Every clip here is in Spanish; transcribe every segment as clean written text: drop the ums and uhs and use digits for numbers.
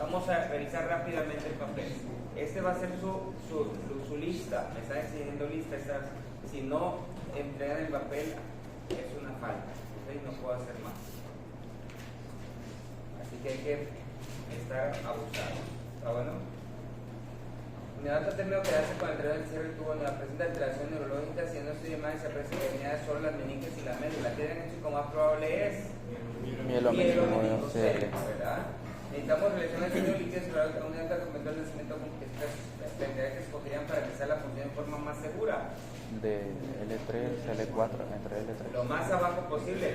Vamos a revisar rápidamente el papel. Este va a ser su lista. Me está exigiendo lista. Si no entregan el papel, es una falta. ¿Okay? No puedo hacer más. Así que hay que estar abusados. ¿Está bueno? Neonato término que hace con el dedo del cierre del tubo no presenta alteración neurológica, si no estudia más se aprecia que venía solo las meninges y la médula. ¿Qué diagnóstico más probable es? Mielomeningocele, ¿verdad? Necesitamos relacionar el sueño líquido cerebral a un neonato que comentó el nacimiento con que que escogerían para realizar la función de forma más segura. De L3, L4, entre L3. Lo más abajo posible.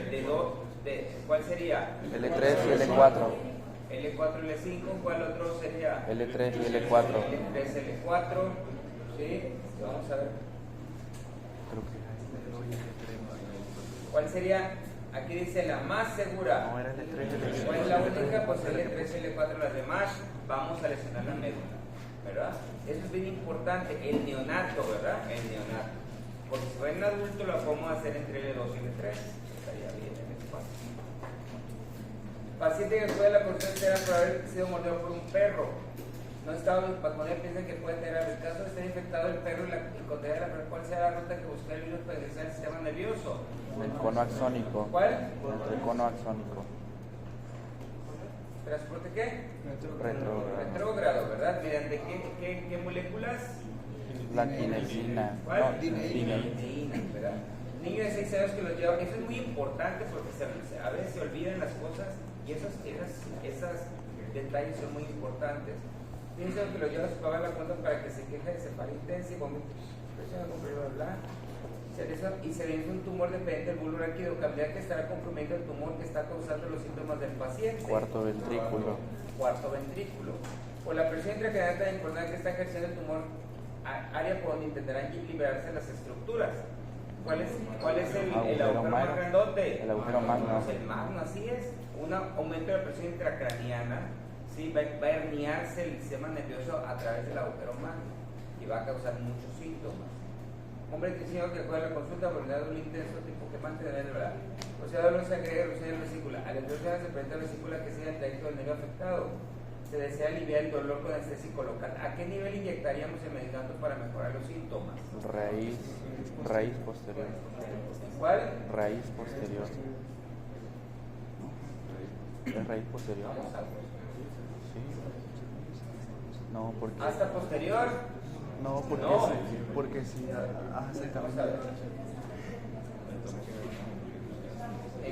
¿Cuál sería? L3 y L4. L4 y L5, ¿cuál otro sería? L3 y L4. L3, L4, ¿sí? Vamos a ver. ¿Cuál sería? Aquí dice la más segura. No, era L3 y L4. ¿Cuál es la única? Pues L3, L4, las demás vamos a lesionar la médula, ¿verdad? Eso es bien importante, el neonato, ¿verdad? El neonato. Porque si va en adulto lo podemos hacer entre L2 y L3. Estaría bien en el espacio. Paciente que después de la consulta será por haber sido mordido por un perro. No estaba en patología, piensan que puede tener el caso de estar infectado el perro y contagiar la perro. ¿Cuál será la ruta que busca el virus para ingresar al sistema nervioso? El cono axónico. ¿Cuál? El cono axónico. ¿Transporte qué? Retrógrado. ¿Verdad? ¿Mediante qué moléculas? La quinesina. ¿Cuál? No, Dineína, ¿verdad? Niños de 6 años que los llevan, eso es muy importante porque a veces se olvidan las cosas y esos detalles son muy importantes. Piensan que lo lleva a su papá a la cuenta para que se queje de cefalea intensa y vomito, y se vence un tumor dependiente del bulbo raquídeo, que estará comprometiendo el tumor que está causando los síntomas del paciente. Cuarto ventrículo. Por la presión intracraniana tan importante que está ejerciendo el tumor, área por donde intentarán liberarse las estructuras. ¿Cuál es el agujero más grandote? El agujero magno. El magno, así es. Un aumento de la presión intracraniana, ¿sí? Va a herniarse el sistema nervioso a través del agujero magno y va a causar muchos síntomas. Hombre cristiano que acude a la consulta por un intenso tipo quemante de la verdad. O sea, dolor se agrega erupción en la vesícula. Al erupción se presenta la vesícula que sea el trayecto del nervio afectado. Se desea aliviar el dolor con anestésico local. ¿A qué nivel inyectaríamos el medicamento para mejorar los síntomas? Raíz posterior. ¿Cuál? Raíz posterior. ¿Es raíz posterior? Vamos a ver. Sí. No, porque. ¿Hasta posterior? No, porque No. sí. Porque sí. Vamos a ver.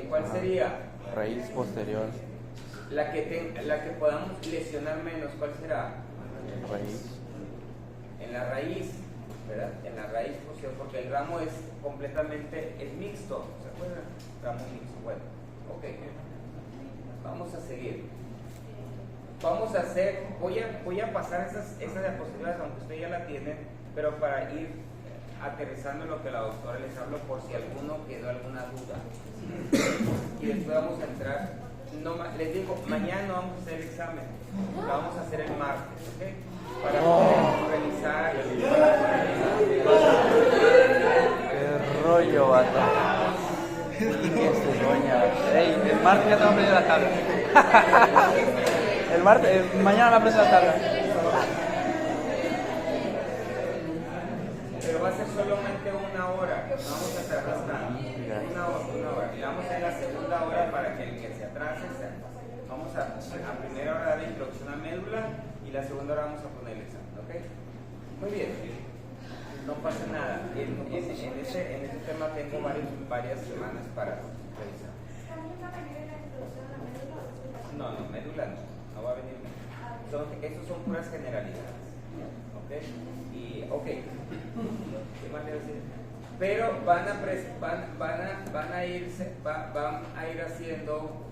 ¿Cuál sería? Raíz posterior. La que podamos lesionar menos, ¿cuál será? Raíz. En la raíz, ¿verdad? En la raíz posterior, porque el ramo es mixto, ¿se acuerdan? Ramo mixto, bueno, ok. Vamos a seguir. Vamos a hacer, voy a pasar esas diapositivas, aunque usted ya la tiene, pero para ir aterrizando lo que la doctora les habló por si alguno quedó alguna duda. Y después vamos a entrar, les digo, mañana no vamos a hacer el examen, lo vamos a hacer el martes, ¿ok? Para poder revisar. Qué rollo, vato. El martes ya te va a aprender la tabla. Mañana me aprende la tabla. Pero va a ser solamente una hora, no vamos a tardar nada. Una hora. Y vamos a la segunda hora para que el que se atrase se atrase. Vamos a primera hora dar la introducción a médula y la segunda hora vamos a poner el examen, ¿ok? Muy bien. No pasa nada. En ese tema tengo varias semanas para revisar. No, médula no va a venir. Estos son puras generalidades. ¿Ok? ¿Qué más le voy a decir? Pero van a ir haciendo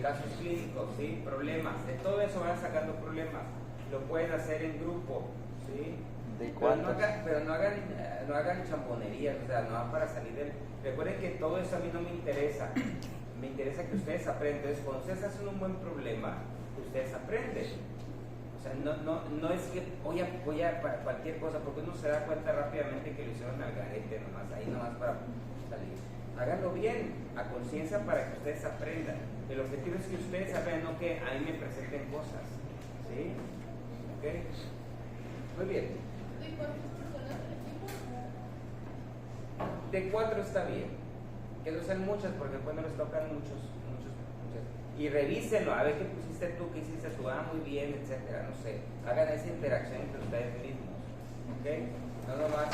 casos clínicos, ¿sí? Problemas. De todo eso van sacando problemas. Lo pueden hacer en grupo, ¿sí? Pero no hagan champonerías, o sea, no van para salir del... Recuerden que todo eso a mí no me interesa. Me interesa que ustedes aprendan. Entonces, cuando ustedes hacen un buen problema, ustedes aprenden. O sea, no es que voy a para cualquier cosa, porque uno se da cuenta rápidamente que lo hicieron al garete nomás, ahí nomás para salir. háganlo bien, a conciencia para que ustedes aprendan. El objetivo es que ustedes aprendan, no que a mí me presenten cosas. ¿Sí? ¿Ok? Muy bien. ¿De cuántas personas del equipo? De 4 está bien. Que no sean muchas, porque después no les tocan muchas. Y revísenlo, a ver qué pusiste tú, qué hiciste tú, muy bien, etcétera, no sé. Hagan esa interacción entre ustedes mismos. ¿Ok? No nomás.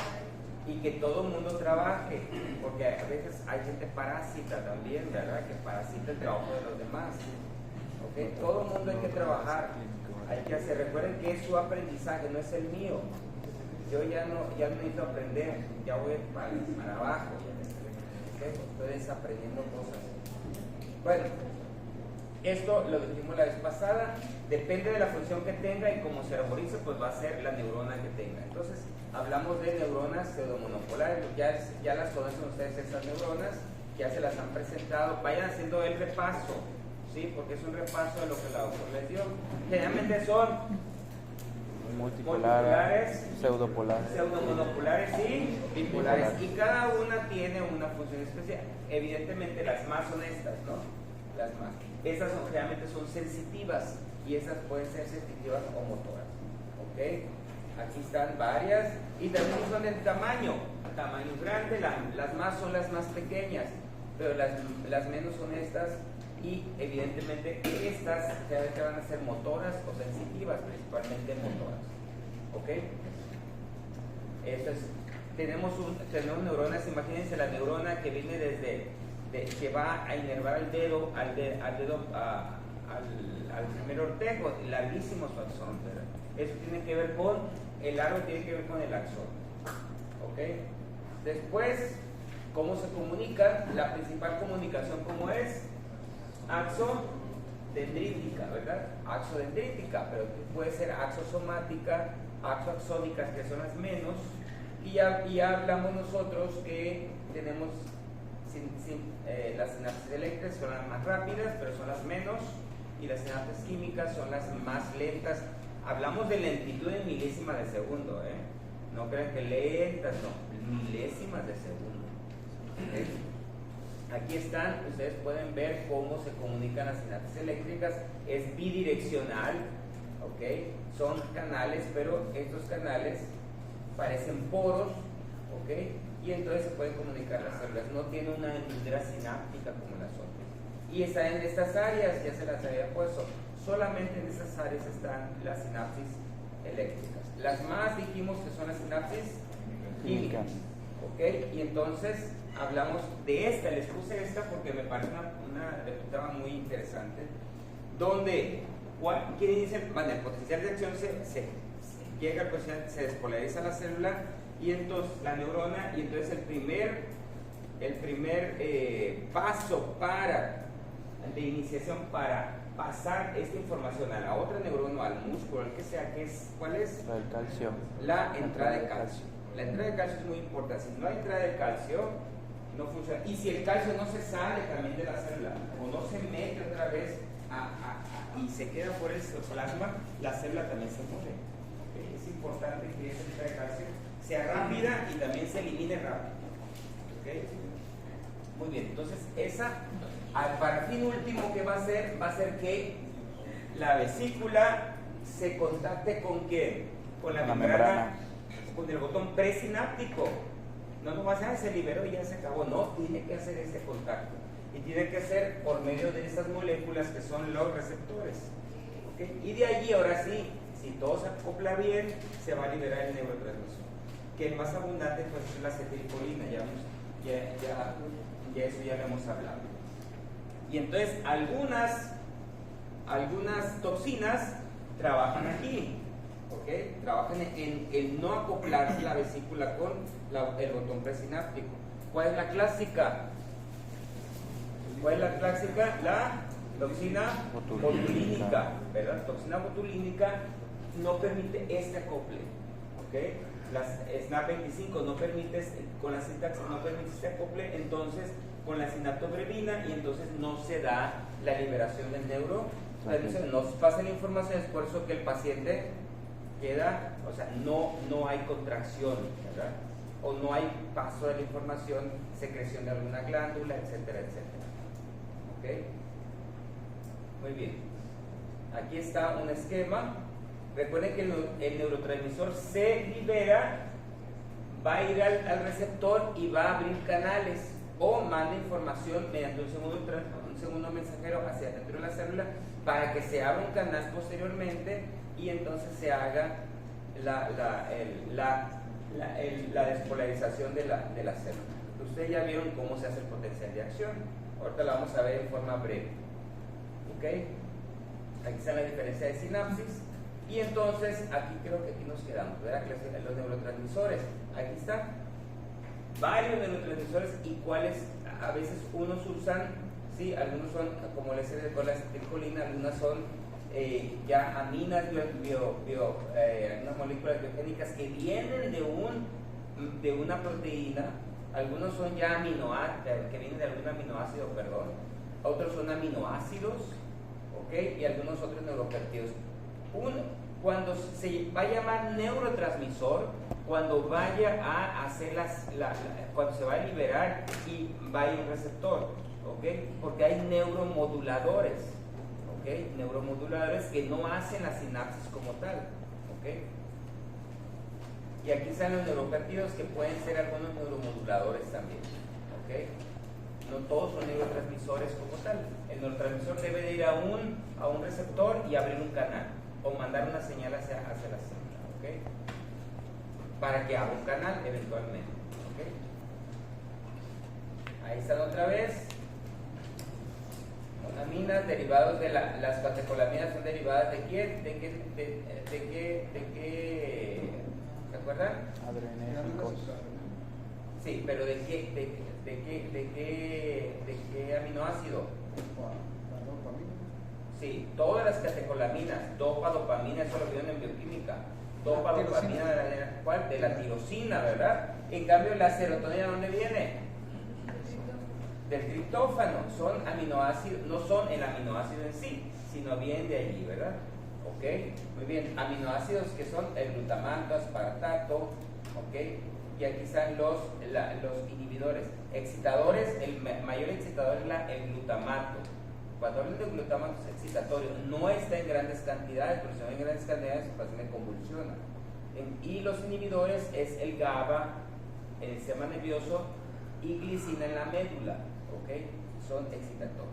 Y que todo el mundo trabaje, porque a veces hay gente parásita también, ¿verdad? Que parasita el trabajo de los demás. ¿Ok? Todo el mundo hay que trabajar, hay que hacer. Recuerden que es su aprendizaje, no es el mío. Yo ya no necesito aprender, ya voy para abajo. ¿Ok? Estoy desaprendiendo cosas. Bueno, esto lo dijimos la vez pasada, depende de la función que tenga y cómo se arborice, pues va a ser la neurona que tenga. Entonces, hablamos de neuronas pseudomonopolares, ya las conocen ustedes esas neuronas, ya se las han presentado, vayan haciendo el repaso, ¿sí? Porque es un repaso de lo que la doctora les dio. Generalmente son multipolares, pseudomonopolares y bipolares, y cada una tiene una función especial. Evidentemente las más son estas, ¿no? Las más. Estas generalmente son sensitivas y esas pueden ser sensitivas o motoras. ¿Ok? Aquí están varias y también son del tamaño grande, las más son las más pequeñas, pero las menos son estas y evidentemente estas generalmente van a ser motoras o sensitivas, principalmente motoras. ¿Ok? Eso es. Tenemos neuronas, imagínense la neurona que viene que va a inervar al dedo, al primer ortejo, larguísimo su axón, ¿verdad? Eso tiene que ver con el árbol, tiene que ver con el axón. ¿Ok? Después, ¿cómo se comunica? La principal comunicación, ¿cómo es? Axodendrítica, ¿verdad? Axodendrítica, pero puede ser axosomática, axoaxónicas, que son las menos, y ya hablamos nosotros que tenemos las sinapsis eléctricas son las más rápidas, pero son las menos, y las sinapsis químicas son las más lentas. Hablamos de lentitud en milésimas de segundo, ¿eh? No crean que lentas, no, milésimas de segundo. ¿Okay? Aquí están, ustedes pueden ver cómo se comunican las sinapsis eléctricas, es bidireccional, ¿ok? Son canales, pero estos canales parecen poros, ¿ok? Y entonces se pueden comunicar las células, no tiene una hendidura sináptica como las otras. Y está en estas áreas, ya se las había puesto, solamente en estas áreas están las sinapsis eléctricas. Las más dijimos que son las sinapsis químicas, ¿ok? Y entonces hablamos de esta, les puse esta porque me parece una deputada muy interesante, donde quiere decir, el potencial de acción se llega al potencial, se despolariza la célula y entonces la neurona, y entonces el primer paso de iniciación para pasar esta información a la otra neurona o al músculo, el que sea, ¿cuál es? El calcio. La entrada de calcio. La entrada de calcio es muy importante. Si no hay entrada de calcio, no funciona. Y si el calcio no se sale también de la célula o no se mete otra vez y se queda por el citoplasma, la célula también se muere. ¿Okay? Es importante que esa entrada de calcio sea rápida y también se elimine rápido. ¿Okay? Muy bien, entonces para fin último que va a ser que la vesícula se contacte con ¿qué? Con la membrana, con el botón presináptico. No nomás se liberó y ya se acabó, no, tiene que hacer ese contacto. Y tiene que ser por medio de esas moléculas que son los receptores. ¿Okay? Y de allí, ahora sí, si todo se acopla bien, se va a liberar el neurotransmisor. Que el más abundante pues, es la acetilcolina, ya eso ya lo hemos hablado. Y entonces algunas toxinas trabajan aquí, ¿ok? Trabajan en no acoplar la vesícula con el botón presináptico. ¿Cuál es la clásica? La toxina botulínica, ¿verdad? La toxina botulínica no permite este acople, ¿ok? Las SNAP25 no permite, con la sintaxis no permite este acople, entonces con la sinaptobrevina, y entonces no se da la liberación del neurotransmisor, no se pasa la información, es por eso que el paciente queda, o sea, no hay contracción, ¿verdad? o no hay paso de la información, secreción de alguna glándula, etcétera, etcétera. ¿Ok? Muy bien. Aquí está un esquema. Recuerden que el neurotransmisor se libera, va a ir al receptor y va a abrir canales o manda información mediante un segundo mensajero hacia dentro de la célula para que se abra un canal posteriormente y entonces se haga la despolarización de la célula. Ustedes ya vieron cómo se hace el potencial de acción. Ahorita la vamos a ver en forma breve. ¿Ok? Aquí está la diferencia de sinapsis. Y entonces, aquí creo que aquí nos quedamos, ¿verdad? Los neurotransmisores. Aquí están varios neurotransmisores y cuáles a veces unos usan, ¿sí? Algunos son, como les decía, con la acetilcolina, algunas son ya aminas, algunas moléculas biogénicas que vienen de una proteína. Algunos son ya que vienen de algún aminoácido, perdón. Otros son aminoácidos, ¿ok? Y algunos otros neuropéptidos. Cuando se va a llamar neurotransmisor, cuando vaya a hacer cuando se va a liberar y vaya un receptor, ¿ok? Porque hay neuromoduladores, ¿ok? Neuromoduladores que no hacen la sinapsis como tal, ¿ok? Y aquí están los neuropéptidos que pueden ser algunos neuromoduladores también, ¿ok? No todos son neurotransmisores como tal. El neurotransmisor debe de ir a un receptor y abrir un canal o mandar una señal hacia la célula, ¿ok? Para que abra un canal eventualmente, ¿ok? Ahí están otra vez. Aminas derivados de las catecolaminas son derivadas de qué? ¿De qué? ¿Se acuerdan? Adrenérgicos. Sí, pero ¿de qué aminoácido? Sí, todas las catecolaminas, dopa, dopamina, eso lo vieron en bioquímica. Dopa, dopamina, ¿cuál? De la tirosina, ¿verdad? En cambio, la serotonina, ¿dónde viene? Del triptófano. Son aminoácidos, no son el aminoácido en sí, sino vienen de allí, ¿verdad? ¿Ok? Muy bien, aminoácidos que son el glutamato, aspartato, ¿ok? Y aquí están los inhibidores. Excitadores, el mayor excitador es el glutamato. Cuando hablan de glutamato es excitatorio, no está en grandes cantidades, pero si no en grandes cantidades, el paciente convulsiona. Y los inhibidores es el GABA en el sistema nervioso y glicina en la médula, ¿ok? Son excitatorios.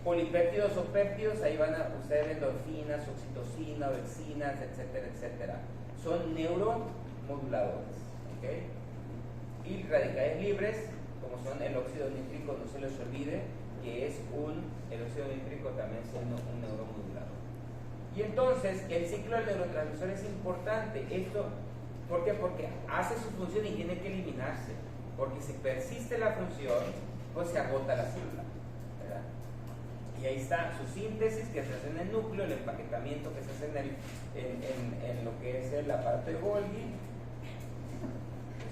Polipéptidos o péptidos, ahí van a ustedes endorfinas, oxitocina, orexinas, etcétera, etcétera. Son neuromoduladores, ¿ok? Y radicales libres, como son el óxido nítrico, no se les olvide que el óxido nítrico también es un neuromodulador. Y entonces el ciclo del neurotransmisor es importante. Esto, ¿por qué? Porque hace su función y tiene que eliminarse. Porque si persiste la función, pues se agota la célula, ¿verdad? Y ahí está su síntesis que se hace en el núcleo, el empaquetamiento que se hace en lo que es el aparato de Golgi,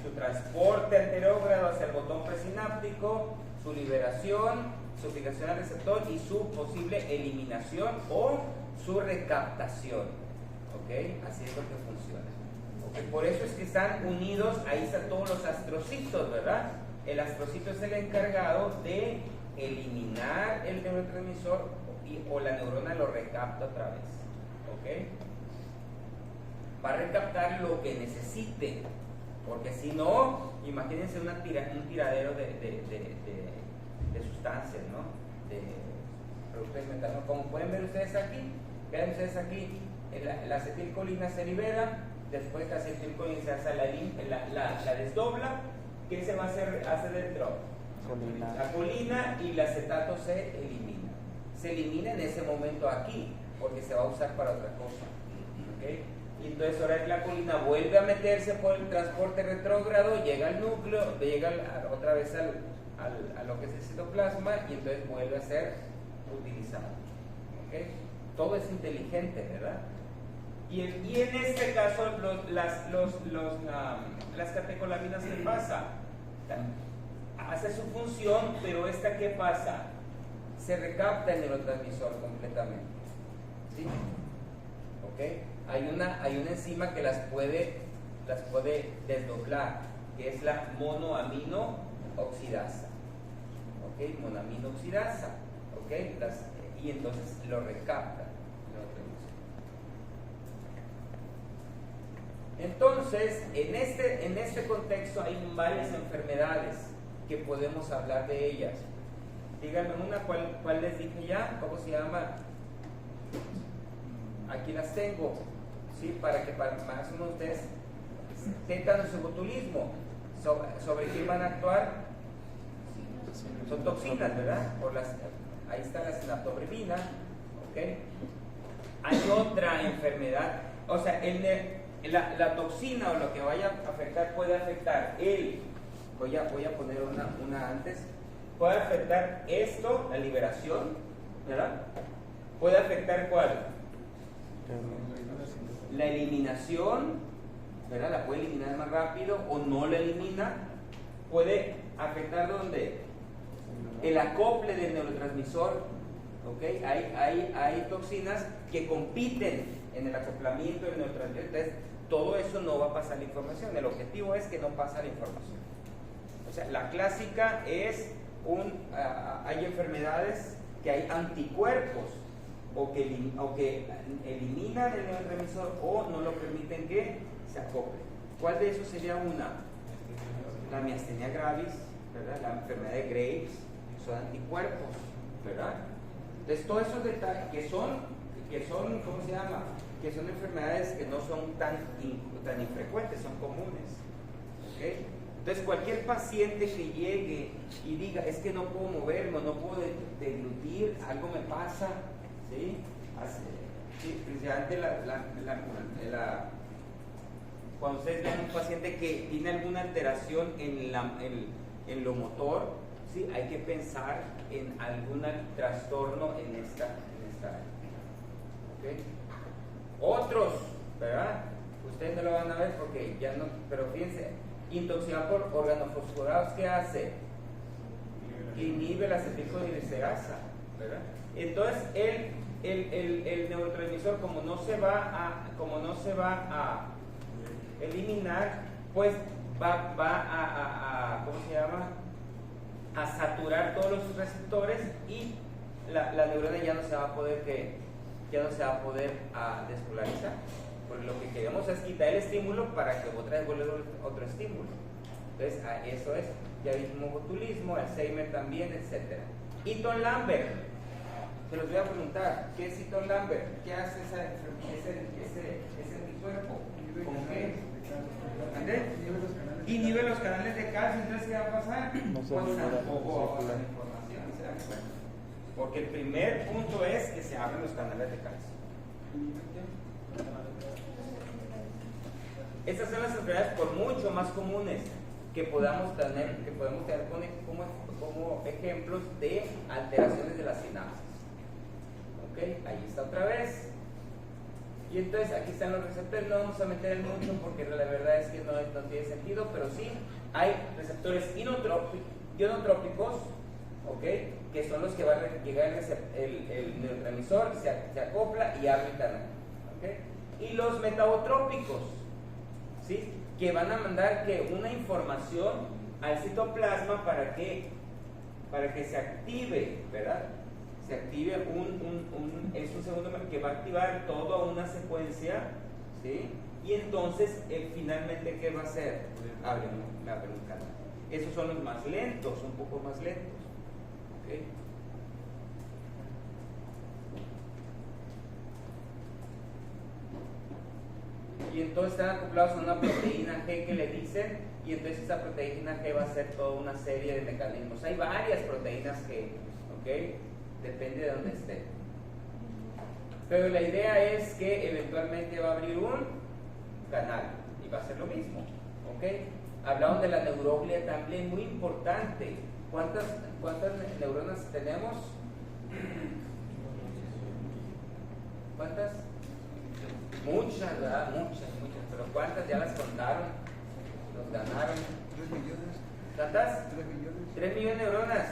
su transporte anterógrado hacia el botón presináptico, su liberación, su fijación al receptor y su posible eliminación o su recaptación, ¿ok? Así es lo que funciona. ¿Okay? Por eso es que están unidos, ahí están todos los astrocitos, ¿verdad? El astrocito es el encargado de eliminar el neurotransmisor o la neurona lo recapta otra vez, ¿ok? Va a recaptar lo que necesite. Porque si no, imagínense un tiradero de sustancias, ¿no? De productos alimentarios. Como pueden ver ustedes aquí, vean ustedes aquí, la acetilcolina se libera, después la acetilcolina se hace la desdobla. ¿Qué se va a hacer dentro? Colina. La colina y el acetato se elimina. Se elimina en ese momento aquí, porque se va a usar para otra cosa, ¿ok? Y entonces ahora la colina vuelve a meterse por el transporte retrógrado, llega al núcleo, llega otra vez a lo que es el citoplasma y entonces vuelve a ser utilizado. ¿Okay? Todo es inteligente, ¿verdad? Y en este caso las catecolaminas, ¿qué pasa? Hace su función, pero esta ¿qué pasa? Se recapta el neurotransmisor completamente, ¿sí? ¿Ok? Hay una enzima que las puede las puede desdoblar, que es la monoamino oxidasa. ¿Ok? Monoamino oxidasa. ¿Ok? Y entonces lo recapta. Entonces, en este contexto hay varias enfermedades que podemos hablar de ellas. Díganme una, ¿cuál les dije ya? ¿Cómo se llama? Aquí las tengo, ¿sí? Para que más o menos ustedes tétanos y botulismo. ¿Sobre qué van a actuar? Son toxinas, ¿verdad? Ahí está la sinaptobrivina, ¿ok? Hay otra enfermedad, o sea, la toxina o lo que vaya a afectar puede afectar voy a poner una antes, puede afectar esto, la liberación, ¿verdad? Puede afectar ¿cuál? La eliminación, ¿verdad? La puede eliminar más rápido o no la elimina. Puede afectar ¿dónde? El acople del neurotransmisor, ¿ok? Hay toxinas que compiten en el acoplamiento del neurotransmisor. Entonces, todo eso no va a pasar la información. El objetivo es que no pasa la información. O sea, la clásica es hay enfermedades que hay anticuerpos o que eliminan el neurotransmisor o no lo permiten que se acople. ¿Cuál de esos sería una? La miastenia gravis, ¿verdad? La enfermedad de Graves, son anticuerpos, ¿verdad? Entonces, todos esos detalles que son, ¿cómo se llama? Que son enfermedades que no son tan infrecuentes, son comunes, ¿ok? Entonces, cualquier paciente que llegue y diga, es que no puedo moverme, no puedo deglutir, algo me pasa, ¿sí? Precisamente cuando ustedes vean un paciente que tiene alguna alteración en lo motor, ¿sí? Hay que pensar en algún trastorno en esta área. ¿Okay? Otros, ¿verdad? Ustedes no lo van a ver porque ya no, pero fíjense, intoxicación por organofosforados, ¿qué hace? Inhibe la acetilcoglicerasa, ¿verdad? Entonces el neurotransmisor, como no se va a eliminar, pues va a ¿cómo se llama? A saturar todos los receptores y la neurona ya no se va a poder despolarizar. Porque lo que queremos es quitar el estímulo para que otra vez vuelva otro estímulo. Entonces, eso es, ya vimos botulismo, Alzheimer también, etc. Eaton Lambert, se los voy a preguntar, ¿qué es Eaton Lambert? ¿Qué hace ese anticuerpo? ¿Con qué? Inhibe los canales de calcio. Entonces, ¿qué va a pasar? Pues tampoco la información, ¿se dan cuenta? Porque el primer punto es que se abren los canales de calcio. Estas son las enfermedades por mucho más comunes que podemos tener como ejemplos de alteraciones de las sinapsis. ¿Ok? Ahí está otra vez. Y entonces aquí están los receptores. No vamos a meter el mucho porque la verdad es que no tiene sentido, pero sí hay receptores ionotrópicos, ¿ok? Que son los que va a llegar el neurotransmisor, se acopla y abre el canal. ¿Ok? Y los metabotrópicos, ¿sí? Que van a mandar una información al citoplasma para que se active, ¿verdad? Se active es un segundo que va a activar toda una secuencia, ¿sí? Y entonces finalmente ¿qué va a hacer? Abre un canal. Esos son los más lentos, un poco más lentos, ¿ok? Y entonces están acoplados a una proteína G que le dicen, y entonces esa proteína G va a hacer toda una serie de mecanismos. Hay varias proteínas G, ¿ok? Depende de dónde esté. Pero la idea es que eventualmente va a abrir un canal y va a ser lo mismo, ¿ok? Hablaron de la neuroglia también, muy importante. ¿Cuántas neuronas tenemos? ¿Cuántas? Muchas, ¿verdad? Muchas. Pero ¿cuántas ya las contaron? Los ganaron. 3 millones. ¿Cuántas? 3 millones. 3 millones de neuronas.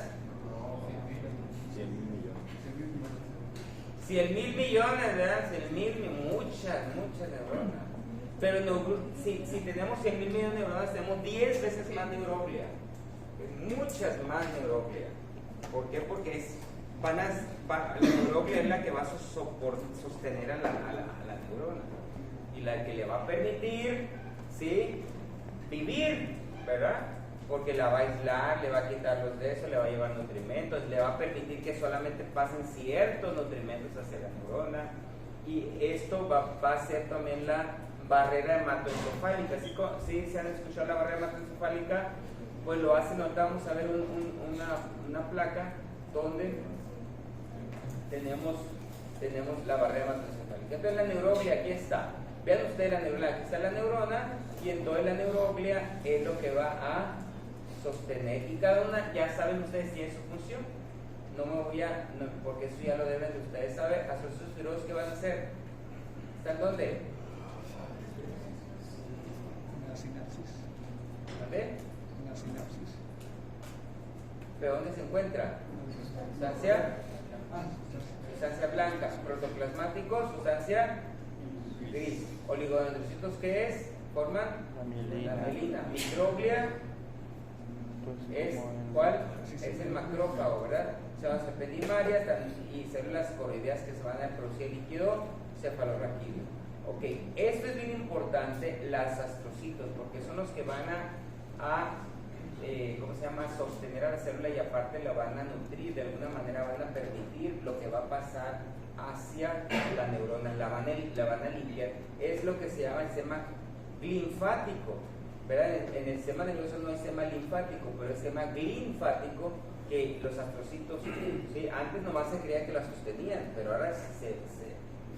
100 mil millones, ¿verdad? 100 mil, muchas neuronas. Pero si tenemos 100.000 millones de neuronas, tenemos 10 veces más neuroglia. Muchas más neuroglia. ¿Por qué? Porque la neuroglia es la que va a sostener a la neurona. Y la que le va a permitir, ¿sí?, vivir, ¿verdad? Porque la va a aislar, le va a quitar los de eso, le va a llevar nutrimentos, le va a permitir que solamente pasen ciertos nutrimentos hacia la neurona. Y esto va a ser también la barrera hematoencefálica. ¿Sí se han escuchado la barrera hematoencefálica? Pues lo hacen, ahorita vamos a ver una placa donde tenemos la barrera hematoencefálica. Entonces la neuroglia aquí está. Vean ustedes la neurona, aquí está la neurona, y entonces la neuroglia es lo que va a sostener. Y cada una, ya saben ustedes, tiene su función. No me voy a, porque eso ya lo deben de ustedes saber. ¿A sus suspiros qué van a hacer? ¿Están dónde? Una sinapsis. ¿Dónde? Una sinapsis. ¿Pero dónde se encuentra? Sustancia blanca, protoplasmático, sustancia gris. Oligodendrocitos, ¿qué es? Forman la mielina. Microglia es, ¿cuál? Es el macrófago, ¿verdad? Células epidimarias y células coroideas que se van a producir líquido cefalorraquídeo. Ok, esto es bien importante, las astrocitos, porque son los que van a ¿cómo se llama?, sostener a la célula, y aparte la van a nutrir, de alguna manera van a permitir lo que va a pasar hacia la neurona, la van a limpiar. Es lo que se llama el sistema linfático, ¿verdad? En el sistema nervioso no hay sistema linfático, pero el sistema linfático, que los astrocitos, ¿sí?, antes nomás se creía que la sostenían, pero ahora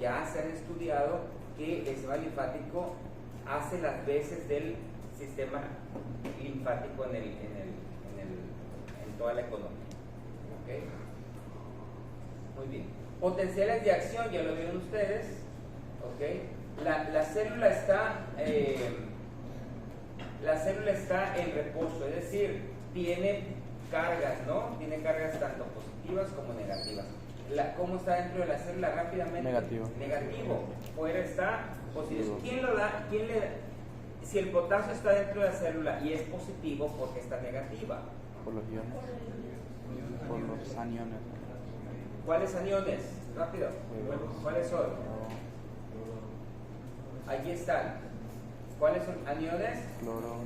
ya se han estudiado que el sistema linfático hace las veces del sistema linfático en toda la economía. ¿Okay? Muy bien. Potenciales de acción, ya lo vieron ustedes. ¿Okay? La célula está en reposo, es decir, tiene cargas, ¿no? Tiene cargas tanto positivas como negativas. ¿Cómo está dentro de la célula? Rápidamente. Negativo. Fuera está positivo. ¿Quién lo da? Si el potasio está dentro de la célula y es positivo, ¿por qué está negativa? Por los iones. Por los aniones. ¿Cuáles aniones? Rápido. ¿Cuáles son? Allí están. ¿Cuáles son aniones? Cloro.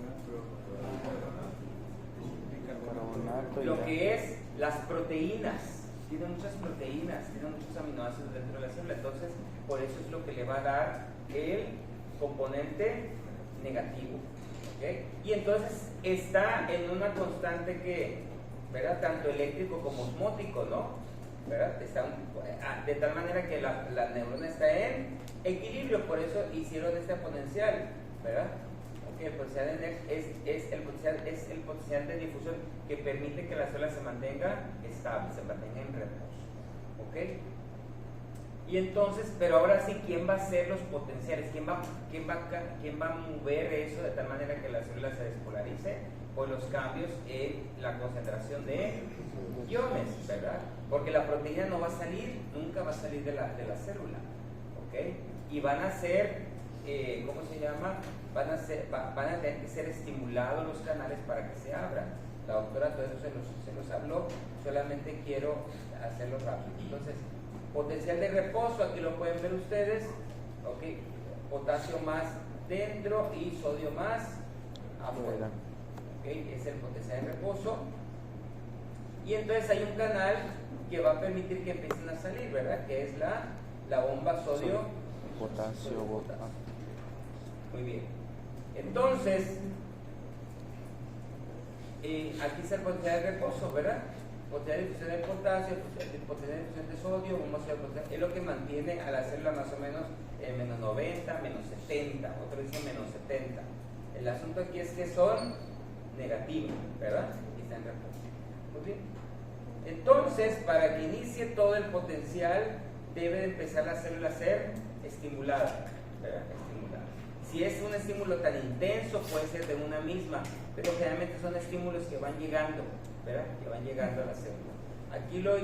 Carbonato. Lo que es las proteínas. Tiene muchas proteínas, tiene muchos aminoácidos dentro de la célula. Entonces, por eso es lo que le va a dar el componente negativo. ¿Okay? Y entonces está en una constante que, ¿verdad?, tanto eléctrico como osmótico, ¿no? ¿Verdad? De tal manera que la neurona está en equilibrio, por eso hicieron este potencial, ¿verdad? Okay, el potencial es el potencial de difusión que permite que la célula se mantenga estable, se mantenga en reposo. ¿Ok? Y entonces, pero ahora sí, ¿quién va a ser los potenciales? ¿Quién va a mover eso de tal manera que la célula se despolarice? Pues los cambios en la concentración de iones, ¿verdad? Porque la proteína no va a salir, nunca va a salir de la célula, ¿ok? Y van a ser, ¿cómo se llama? Van a tener que ser estimulados los canales para que se abran. La doctora todo eso se los habló, solamente quiero hacerlo rápido. Entonces, potencial de reposo, aquí lo pueden ver ustedes, ¿ok? Potasio más dentro y sodio más afuera. ¿Okay? Es el potencial de reposo. Y entonces hay un canal que va a permitir que empiecen a salir, ¿verdad? Que es la bomba sodio, potasio, potasio. Muy bien. Entonces, aquí está el potencial de reposo, ¿verdad? Potencial de difusión de potasio, potencial de difusión de sodio, bomba sodio, potasio, es lo que mantiene a la célula más o menos en menos 90, menos 70, otro dice menos 70. El asunto aquí es que son negativos, ¿verdad? Y están en reposo. Muy bien. Entonces, para que inicie todo el potencial, debe de empezar la célula a ser estimulada, ¿verdad? Estimulada. Si es un estímulo tan intenso, puede ser de una misma, pero generalmente son estímulos que van llegando, ¿verdad? Que van llegando a la célula. Aquí lo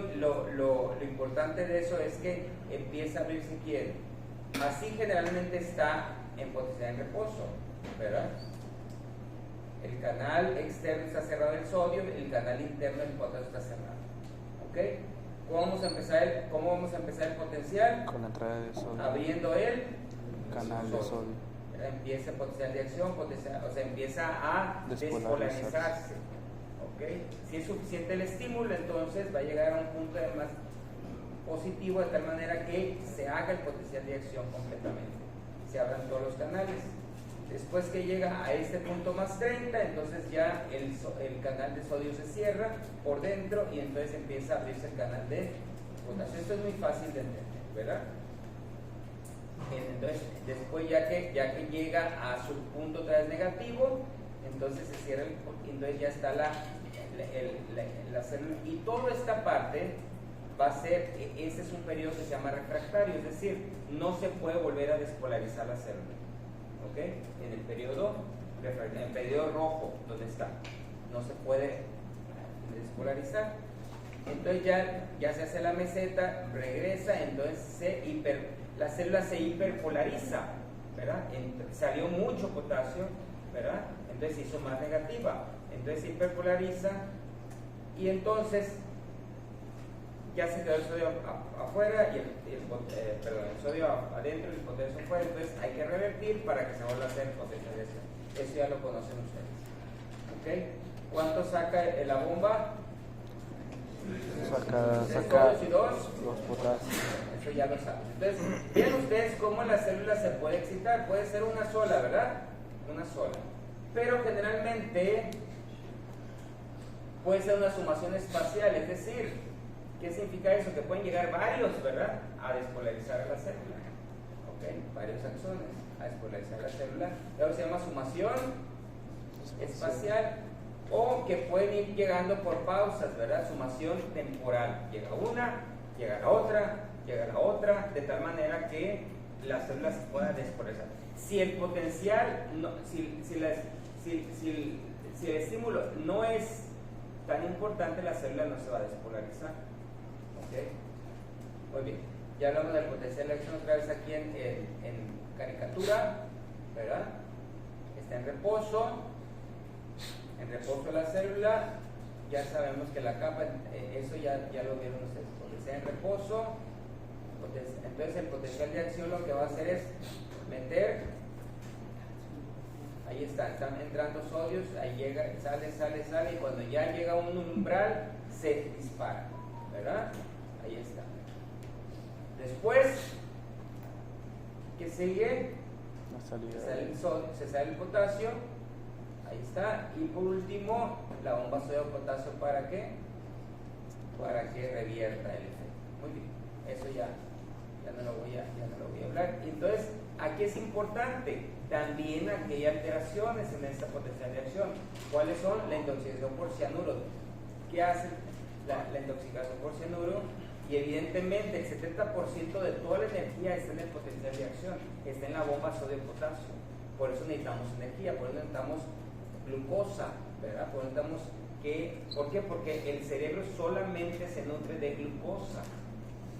importante de eso es que empieza a abrirse, ¿quién? Así generalmente está en potencial en reposo, ¿verdad? El canal externo está cerrado el sodio, el canal interno del potasio está cerrado. ¿Ok? ¿Cómo vamos a empezar el potencial? Con la entrada de sodio. Abriendo el Canal de sodio. Empieza el potencial de acción, o sea, empieza a despolarizarse. ¿Ok? Si es suficiente el estímulo, entonces va a llegar a un punto más positivo de tal manera que se haga el potencial de acción completamente, se abran todos los canales. Después que llega a este punto más 30, entonces ya el canal de sodio se cierra por dentro y entonces empieza a abrirse el canal de potasio. Esto es muy fácil de entender, ¿verdad? Entonces, después ya que llega a su punto otra vez negativo, entonces se cierra, entonces ya está la célula, y toda esta parte va a ser, ese es un periodo que se llama refractario, es decir, no se puede volver a despolarizar la célula. ¿Ok? En el periodo refractario, en el periodo rojo, donde está, no se puede despolarizar. Entonces ya se hace la meseta, regresa, entonces la célula se hiperpolariza, ¿verdad? Salió mucho potasio, ¿verdad? Entonces se hizo más negativa, entonces se hiperpolariza y entonces ya se quedó el sodio afuera y el sodio adentro y el potasio afuera, entonces hay que revertir para que se vuelva a hacer potencialización. Eso ya lo conocen ustedes. ¿Ok? ¿Cuánto saca la bomba? Saca y dos potasios. Eso ya lo saben. Entonces, vean ustedes cómo la célula se puede excitar. Puede ser una sola, ¿verdad? Una sola. Pero generalmente puede ser una sumación espacial, es decir, ¿qué significa eso? Que pueden llegar varios, ¿verdad? A despolarizar a la célula. ¿Ok? Varios axones a despolarizar la célula. Eso se llama sumación espacial. O que pueden ir llegando por pausas, ¿verdad? Sumación temporal. Llega una, llega la otra, llega la otra, de tal manera que la célula se pueda despolarizar. Si el potencial, si el estímulo no es tan importante, la célula no se va a despolarizar. ¿Ok? Muy bien. Ya hablamos del potencial de acción otra vez aquí en caricatura, ¿verdad? Está en reposo. En reposo la célula, ya sabemos que la capa, eso ya lo vieron ustedes, porque está en reposo, entonces el potencial de acción lo que va a hacer es meter, ahí están entrando sodios, ahí llega, sale, y cuando ya llega a un umbral, se dispara, ¿verdad? Ahí está. Después, ¿qué sigue? Se sale el potasio. Ahí está. Y por último, la bomba sodio-potasio, ¿para qué? Para que revierta el efecto. Muy bien. Eso ya no lo voy a hablar. Entonces, aquí es importante. También aquí hay alteraciones en esta potencial de acción. ¿Cuáles son? La intoxicación por cianuro. ¿Qué hace la intoxicación por cianuro? Y evidentemente el 70% de toda la energía está en el potencial de acción. Está en la bomba sodio-potasio. Por eso necesitamos energía, por eso necesitamos glucosa, ¿verdad? ¿Por qué? Porque el cerebro solamente se nutre de glucosa,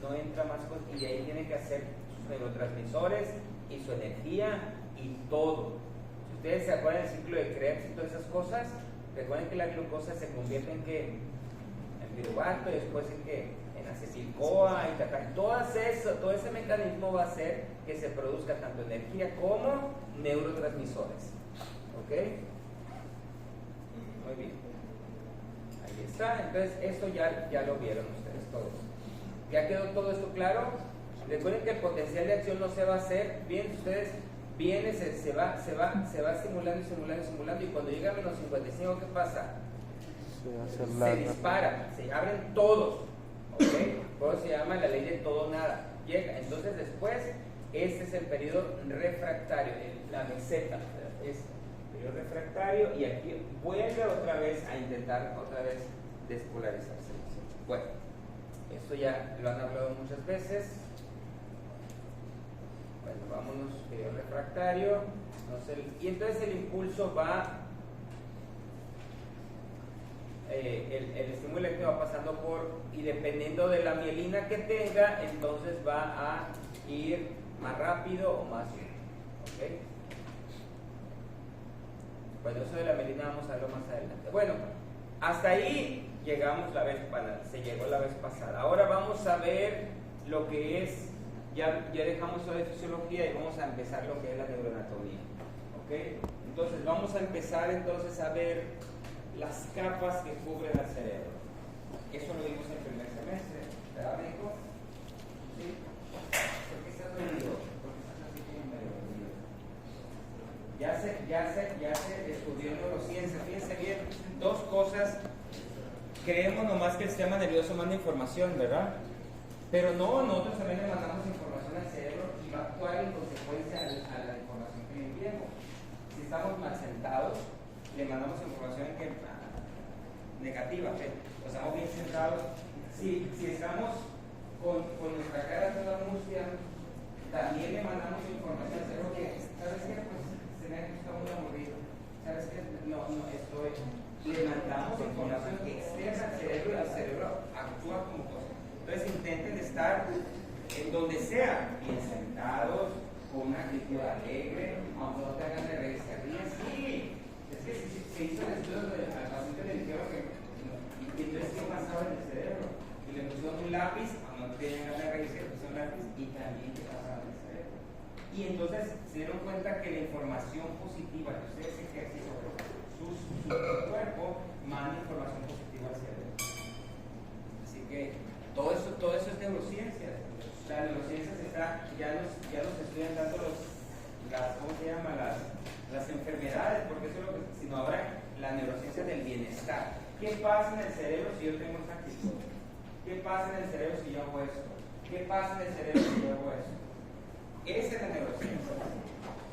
no entra más cosas, y de ahí tiene que hacer sus neurotransmisores y su energía y todo. Si ustedes se acuerdan del ciclo de Krebs y todas esas cosas, recuerden que la glucosa se convierte en ¿qué? En piruvato, y después en ¿qué? En acetil-CoA y tal. Todo ese mecanismo va a hacer que se produzca tanto energía como neurotransmisores. ¿Ok? Muy bien. Ahí está. Entonces, esto ya lo vieron ustedes todos. ¿Ya quedó todo esto claro? Recuerden que el potencial de acción no se va a hacer. Bien, ustedes se va estimulando, y cuando llega a menos 55, ¿qué pasa? Se dispara, se abren todos. ¿Ok? Por eso se llama la ley de todo nada. Llega. Entonces, después, este es el periodo refractario, la meseta. Es refractario, y aquí vuelve otra vez a intentar despolarizarse. Bueno, esto ya lo han hablado muchas veces. Bueno, vámonos, periodo refractario. Y entonces el impulso va, el estímulo eléctrico va pasando y dependiendo de la mielina que tenga, entonces va a ir más rápido o más lento. ¿Ok? Bueno, eso de la melina vamos a verlo más adelante. Bueno, hasta ahí llegamos se llegó la vez pasada. Ahora vamos a ver lo que es, ya dejamos todo de fisiología y vamos a empezar lo que es la neuroanatomía. ¿Ok? Entonces vamos a empezar entonces a ver las capas que cubren al cerebro. Eso lo vimos en el primer semestre, ¿verdad, Nico? ¿Sí? ¿Por qué estás dormido? ¿Por qué estás así como medio dormido? Ya se estudió en neurociencia. Fíjense bien, dos cosas. Creemos nomás que el sistema nervioso manda información, ¿verdad? Pero no, nosotros también le mandamos información al cerebro y va a actuar en consecuencia a la información que le enviamos. Si estamos mal sentados, le mandamos información negativa, ¿sí? O estamos bien sentados. Si estamos con nuestra cara toda mustia, también le mandamos información al cerebro que, ¿sabes qué? Pues se me ha gustado muy aburrido. ¿Sabes qué? No, estoy. Le mandamos información externa al cerebro y el cerebro actúa como cosa. Entonces intenten estar en donde sea, bien sentados, con una actitud alegre, aunque no te hagan de reír, se ríen, sí. Es que se hizo el estudio al paciente le dijeron que entonces qué pasaba en el cerebro. Y le pusieron un lápiz, aunque no tenían ganas de reírse, le pusieron un lápiz y también qué pasaba en el cerebro. Y entonces se dieron cuenta que la información positiva que ustedes ejercen sobre su cuerpo manda información positiva al cerebro. Así que todo eso es neurociencia. La neurociencia ya los estudian tanto ¿cómo se llama? Las enfermedades, porque eso es lo que, sino ahora la neurociencia del bienestar. ¿Qué pasa en el cerebro si yo tengo esta actitud? ¿Qué pasa en el cerebro si yo hago esto? ¿Qué pasa en el cerebro si yo hago esto? Esa es la neurociencia.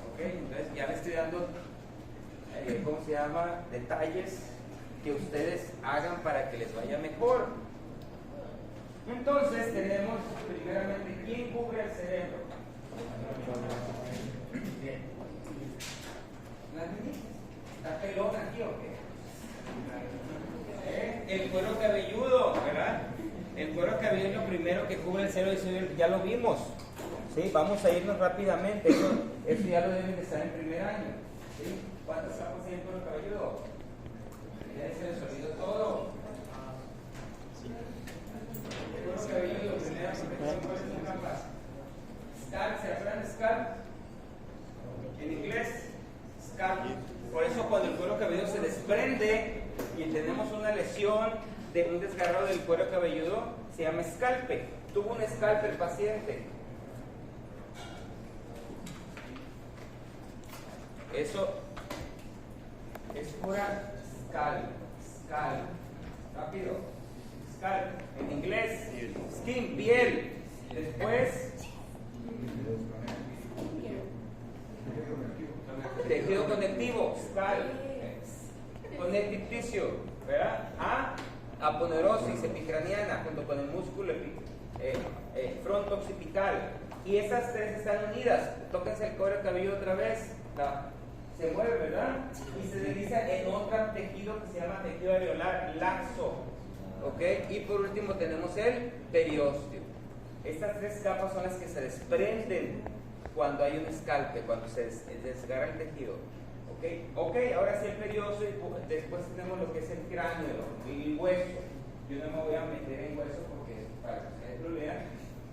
¿Ok? Entonces ya les estoy dando, ¿cómo se llama? Detalles que ustedes hagan para que les vaya mejor. Entonces tenemos primeramente, ¿quién cubre el cerebro? Bien. ¿Está pelón aquí o qué? El cuero cabelludo, ¿verdad? El cuero cabelludo es lo primero que cubre el cerebro, ya lo vimos. ¿Sí? Vamos a irnos rápidamente, eso ya lo deben de estar en primer año. ¿Sí? ¿Cuántas capas tiene el cuero cabelludo? Ya se les olvidó todo. El cuero cabelludo, primera protección, ¿cuáles son las capas? Scalp, ¿se acuerdan de scalp? En inglés, scalp. Por eso cuando el cuero cabelludo se desprende y tenemos una lesión de un desgarrado del cuero cabelludo, se llama escalpe. Tuvo un escalpe el paciente. Eso es pura scalp. Rápido. Scalp. En inglés, skin, piel. Después, tejido conectivo, scalp. Connective tissue, ¿verdad? Aponerosis epicraniana junto con el músculo fronto-occipital. Y esas tres están unidas. Tóquense el cuero cabelludo otra vez. Se mueve, ¿verdad? Y se desliza en otro tejido que se llama tejido areolar laxo. ¿Ok? Y por último tenemos el periósteo. Estas tres capas son las que se desprenden cuando hay un escalpe, cuando se desgarra el tejido. ¿Ok? Ahora sí el periósteo, y después tenemos lo que es el cráneo, el hueso. Yo no me voy a meter en hueso porque para que ustedes lo vean.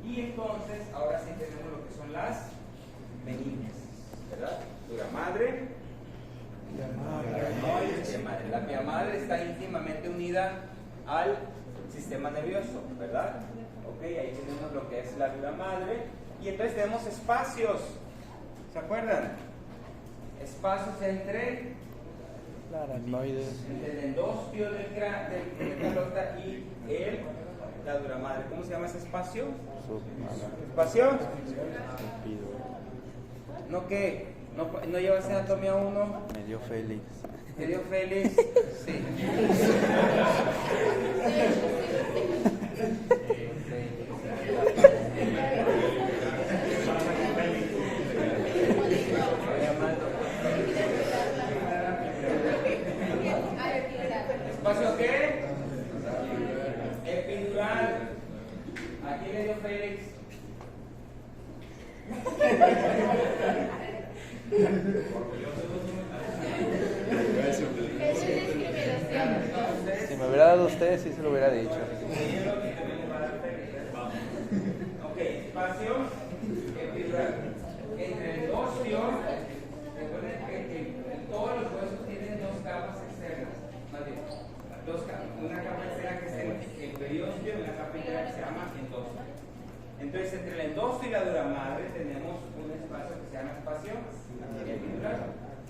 Y entonces, ahora sí tenemos lo que son las membranas, ¿verdad? Dura madre. La pia madre está íntimamente unida al sistema nervioso, ¿verdad? Ok, ahí tenemos lo que es la dura madre. Y entonces tenemos espacios, ¿se acuerdan? Espacios entre el endostio del calota y la dura madre. ¿Cómo se llama ese espacio? ¿Espacio? ¿No qué? ¿No llevas anatomía 1? Medio Félix. ¿Medio Félix? Sí. ¿Espacio qué? Epidural. ¿A quién le dio Félix? Es discriminación. Si me hubiera dado usted, sí se lo hubiera dicho. Ok, espacio epidural. Entre el óseo, recuerden que todos los huesos tienen dos capas externas. Más bien, una capa externa que es el periósteo y una capa interna que se llama endosio. Entonces, entre el endosio y la dura madre tenemos un espacio que se llama espacio epidural.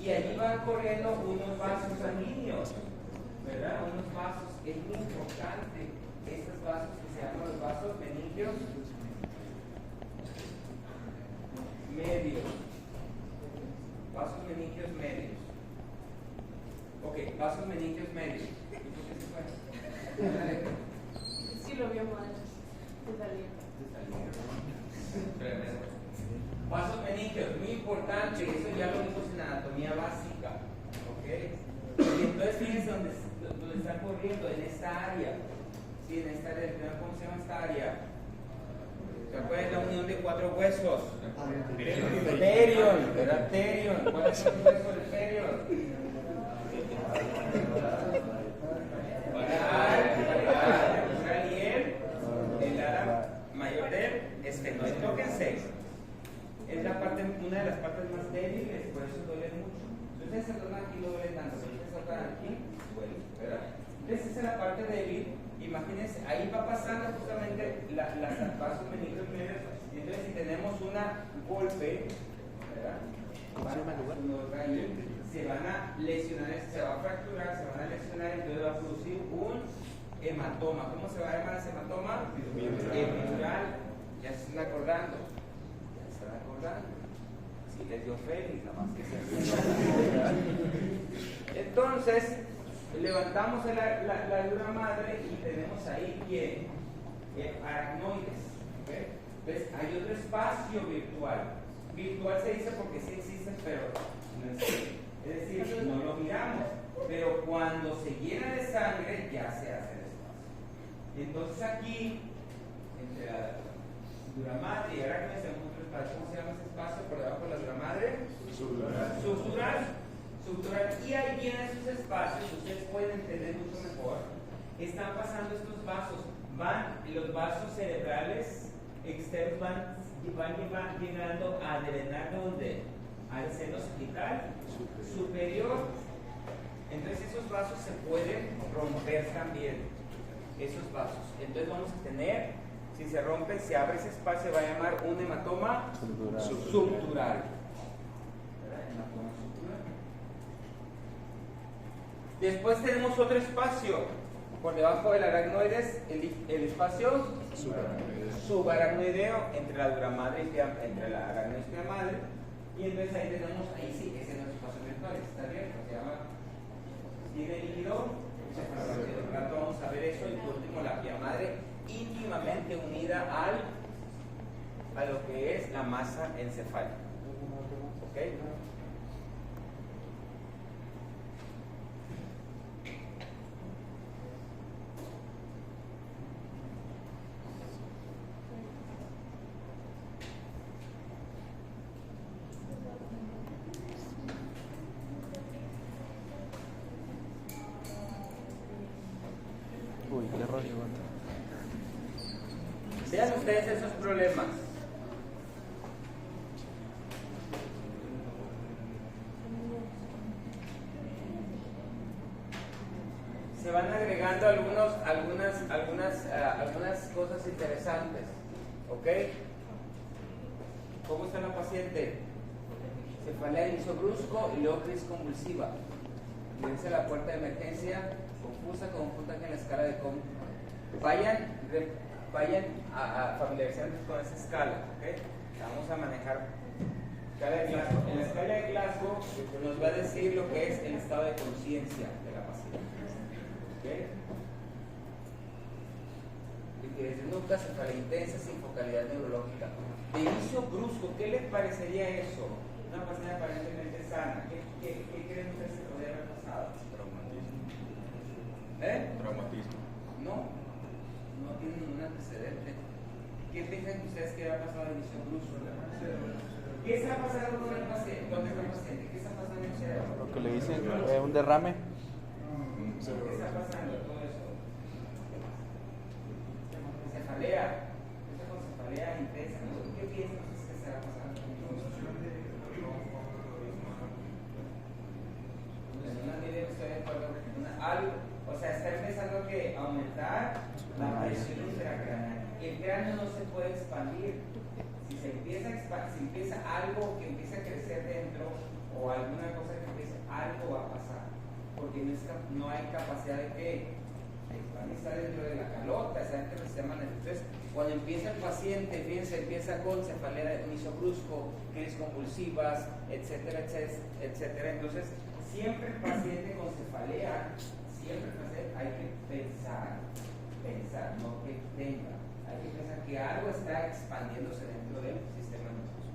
Y allí van corriendo unos vasos sanguíneos, ¿verdad? Unos vasos, es muy importante, estos vasos que se llaman los vasos meningios medios. Vasos meningios medios. Ok, vasos meningios medios. ¿Y por qué se fue? Sí lo vio mal. Te salió. Vasos meningios, muy importante, eso ya lo vimos en anatomía básica. ¿Ok? Y entonces fíjense dónde está corriendo, en esta área. Sí, en esta área, ¿cómo se llama esta área? ¿Se acuerdan? La unión de cuatro huesos. Terion, ¿verdad? Terion. ¿Cuál es el hueso del terion? El árabe mayor del estenoide. Tóquense. Es la parte, una de las partes más débiles, por eso duele mucho. Si ustedes se tocan aquí, no duele tanto. Si ustedes se tocan aquí, duele, ¿verdad? Entonces, esa es la parte débil. Imagínense, ahí va pasando justamente las vasos meningios medios. Entonces, si tenemos un golpe, ¿verdad? Se van a lesionar, se va a fracturar, se van a lesionar, entonces va a producir un hematoma. ¿Cómo se va a llamar ese hematoma? Epidural. Ya se están acordando. Si les dio Félix, nada más que entonces, levantamos la dura madre y tenemos ahí ¿quién? Aracnoides. ¿Okay? Entonces, hay otro espacio virtual. Virtual se dice porque sí existe, pero no existe. Es decir, no lo miramos. Pero cuando se llena de sangre, ya se hace el espacio. Entonces, aquí, entre la dura madre y aracnoides, ¿cómo se llama ese espacio por debajo de la dura madre? Subdural. Y ahí vienen esos espacios, ustedes pueden entender mucho mejor. Están pasando estos vasos, los vasos cerebrales externos van llegando a drenar ¿dónde? Al seno sagital superior. Entonces esos vasos se pueden romper también. Esos vasos. Entonces vamos a tener. Si se rompe, se abre ese espacio, va a llamar un hematoma subdural. Después tenemos otro espacio por debajo del aracnoides, el espacio subaracnoideo entre la dura madre y entre la aracnoides y la madre. Y entonces ahí tenemos, ahí sí, ese es nuestro espacio virtual, está bien, se llama, tiene líquido, al rato vamos a ver eso, y por último la pia madre, íntimamente unida a lo que es la masa encefálica. ¿Ok? Uy, qué rollo. Vean ustedes esos problemas. Se van agregando algunas cosas interesantes. ¿Ok? ¿Cómo está la paciente? Cefalea de inicio brusco y luego crisis convulsiva. Dice la puerta de emergencia confusa con un puntaje en la escala de cómo. Vayan a familiarizarse con esa escala. ¿Okay? Vamos a manejar escala de Glasgow. En la escala de Glasgow nos va a decir lo que es el estado de conciencia de la paciente. ¿Okay? Liquidez de nuca, cefalea intensa sin focalidad neurológica. De inicio brusco, ¿qué les parecería eso? Una paciente aparentemente sana. ¿Qué creen ustedes que podría haber pasado? Traumatismo. No tiene ningún antecedente. ¿Qué piensan ustedes que ha pasado al inicio brusco? ¿Qué está pasando con el paciente? ¿Dónde está el paciente? ¿Qué está pasando en el cerebro? Lo que le dicen un derrame. ¿Qué está pasando? Todo eso. Cefalea. Esta con cefalea intensa. ¿No? ¿Qué piensas que estará pasando? En una medida estoy de acuerdo. Algo, o sea, está empezando a aumentar la presión intracraneal. El cráneo no se puede expandir. Si empieza algo que empieza a crecer dentro o alguna cosa que empiece, algo va a pasar. Porque no hay capacidad de que está dentro de la calota, está dentro del sistema nervioso. Entonces, cuando empieza el paciente, empieza con cefalea de inicio brusco, crisis convulsivas, etcétera, etcétera, etcétera. Entonces, siempre el paciente con cefalea, hay que pensar, no que tenga. Hay que pensar que algo está expandiéndose dentro del sistema nervioso.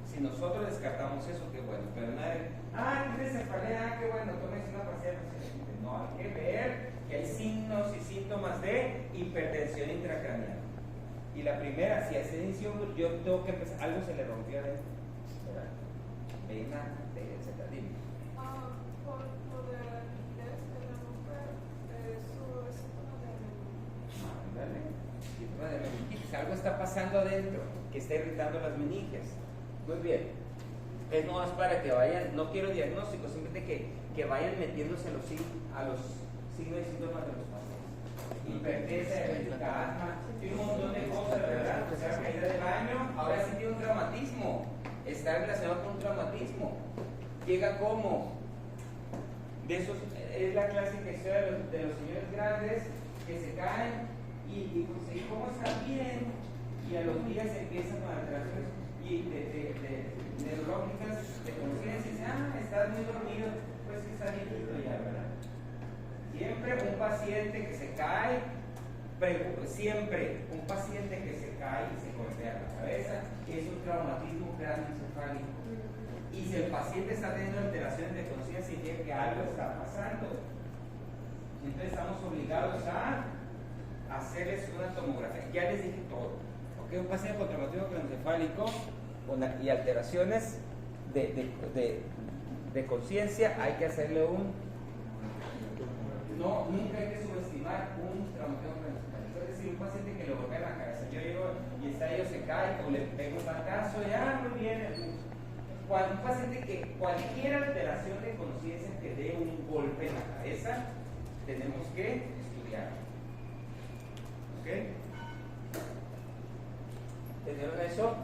Si nosotros descartamos eso, qué bueno, pero nadie, tiene cefalea, qué bueno, tómese una pastilla. No, hay que ver que hay signos y síntomas de hipertensión intracraneal. Y la primera, si hace inicio, yo tengo que empezar, algo se le rompió adentro, ¿verdad? Vena, etcétera. Dime. Por lo de la rigidez de la mujer, eso es síntoma de meningitis. Algo está pasando adentro que está irritando las meninges. Muy bien. Es no más para que vayan, no quiero diagnóstico, simplemente que vayan metiéndose a los signos y síntomas de los pacientes. Hipertensa, diabética, asma, tiene un montón de cosas, ¿verdad? O sea, caída de baño, ahora sí tiene un traumatismo. Está relacionado con un traumatismo. Llega como de esos, es la clásica historia de los señores grandes que se caen y ¿cómo están bien? Y a los días empiezan con alteraciones neurológicas de conciencia y dicen, estás muy dormido, pues que está viejito ya, ¿verdad? Siempre un paciente que se cae, siempre un paciente que se cae y se golpea la cabeza es un traumatismo craneoencefálico. Y si el paciente está teniendo alteraciones de conciencia, significa que algo está pasando. Entonces estamos obligados a hacerles una tomografía. Ya les dije todo. ¿Okay? Un paciente con traumatismo craneoencefálico y alteraciones de conciencia, hay que hacerle nunca hay que subestimar un traumatismo craneoencefálico. Es decir, un paciente que lo golpea en la cabeza, yo llego y se cae o le pego un batazo, muy bien. Cuando un paciente que cualquier alteración de conciencia que dé un golpe en la cabeza, tenemos que estudiarlo. ¿Ok? ¿Entendieron eso?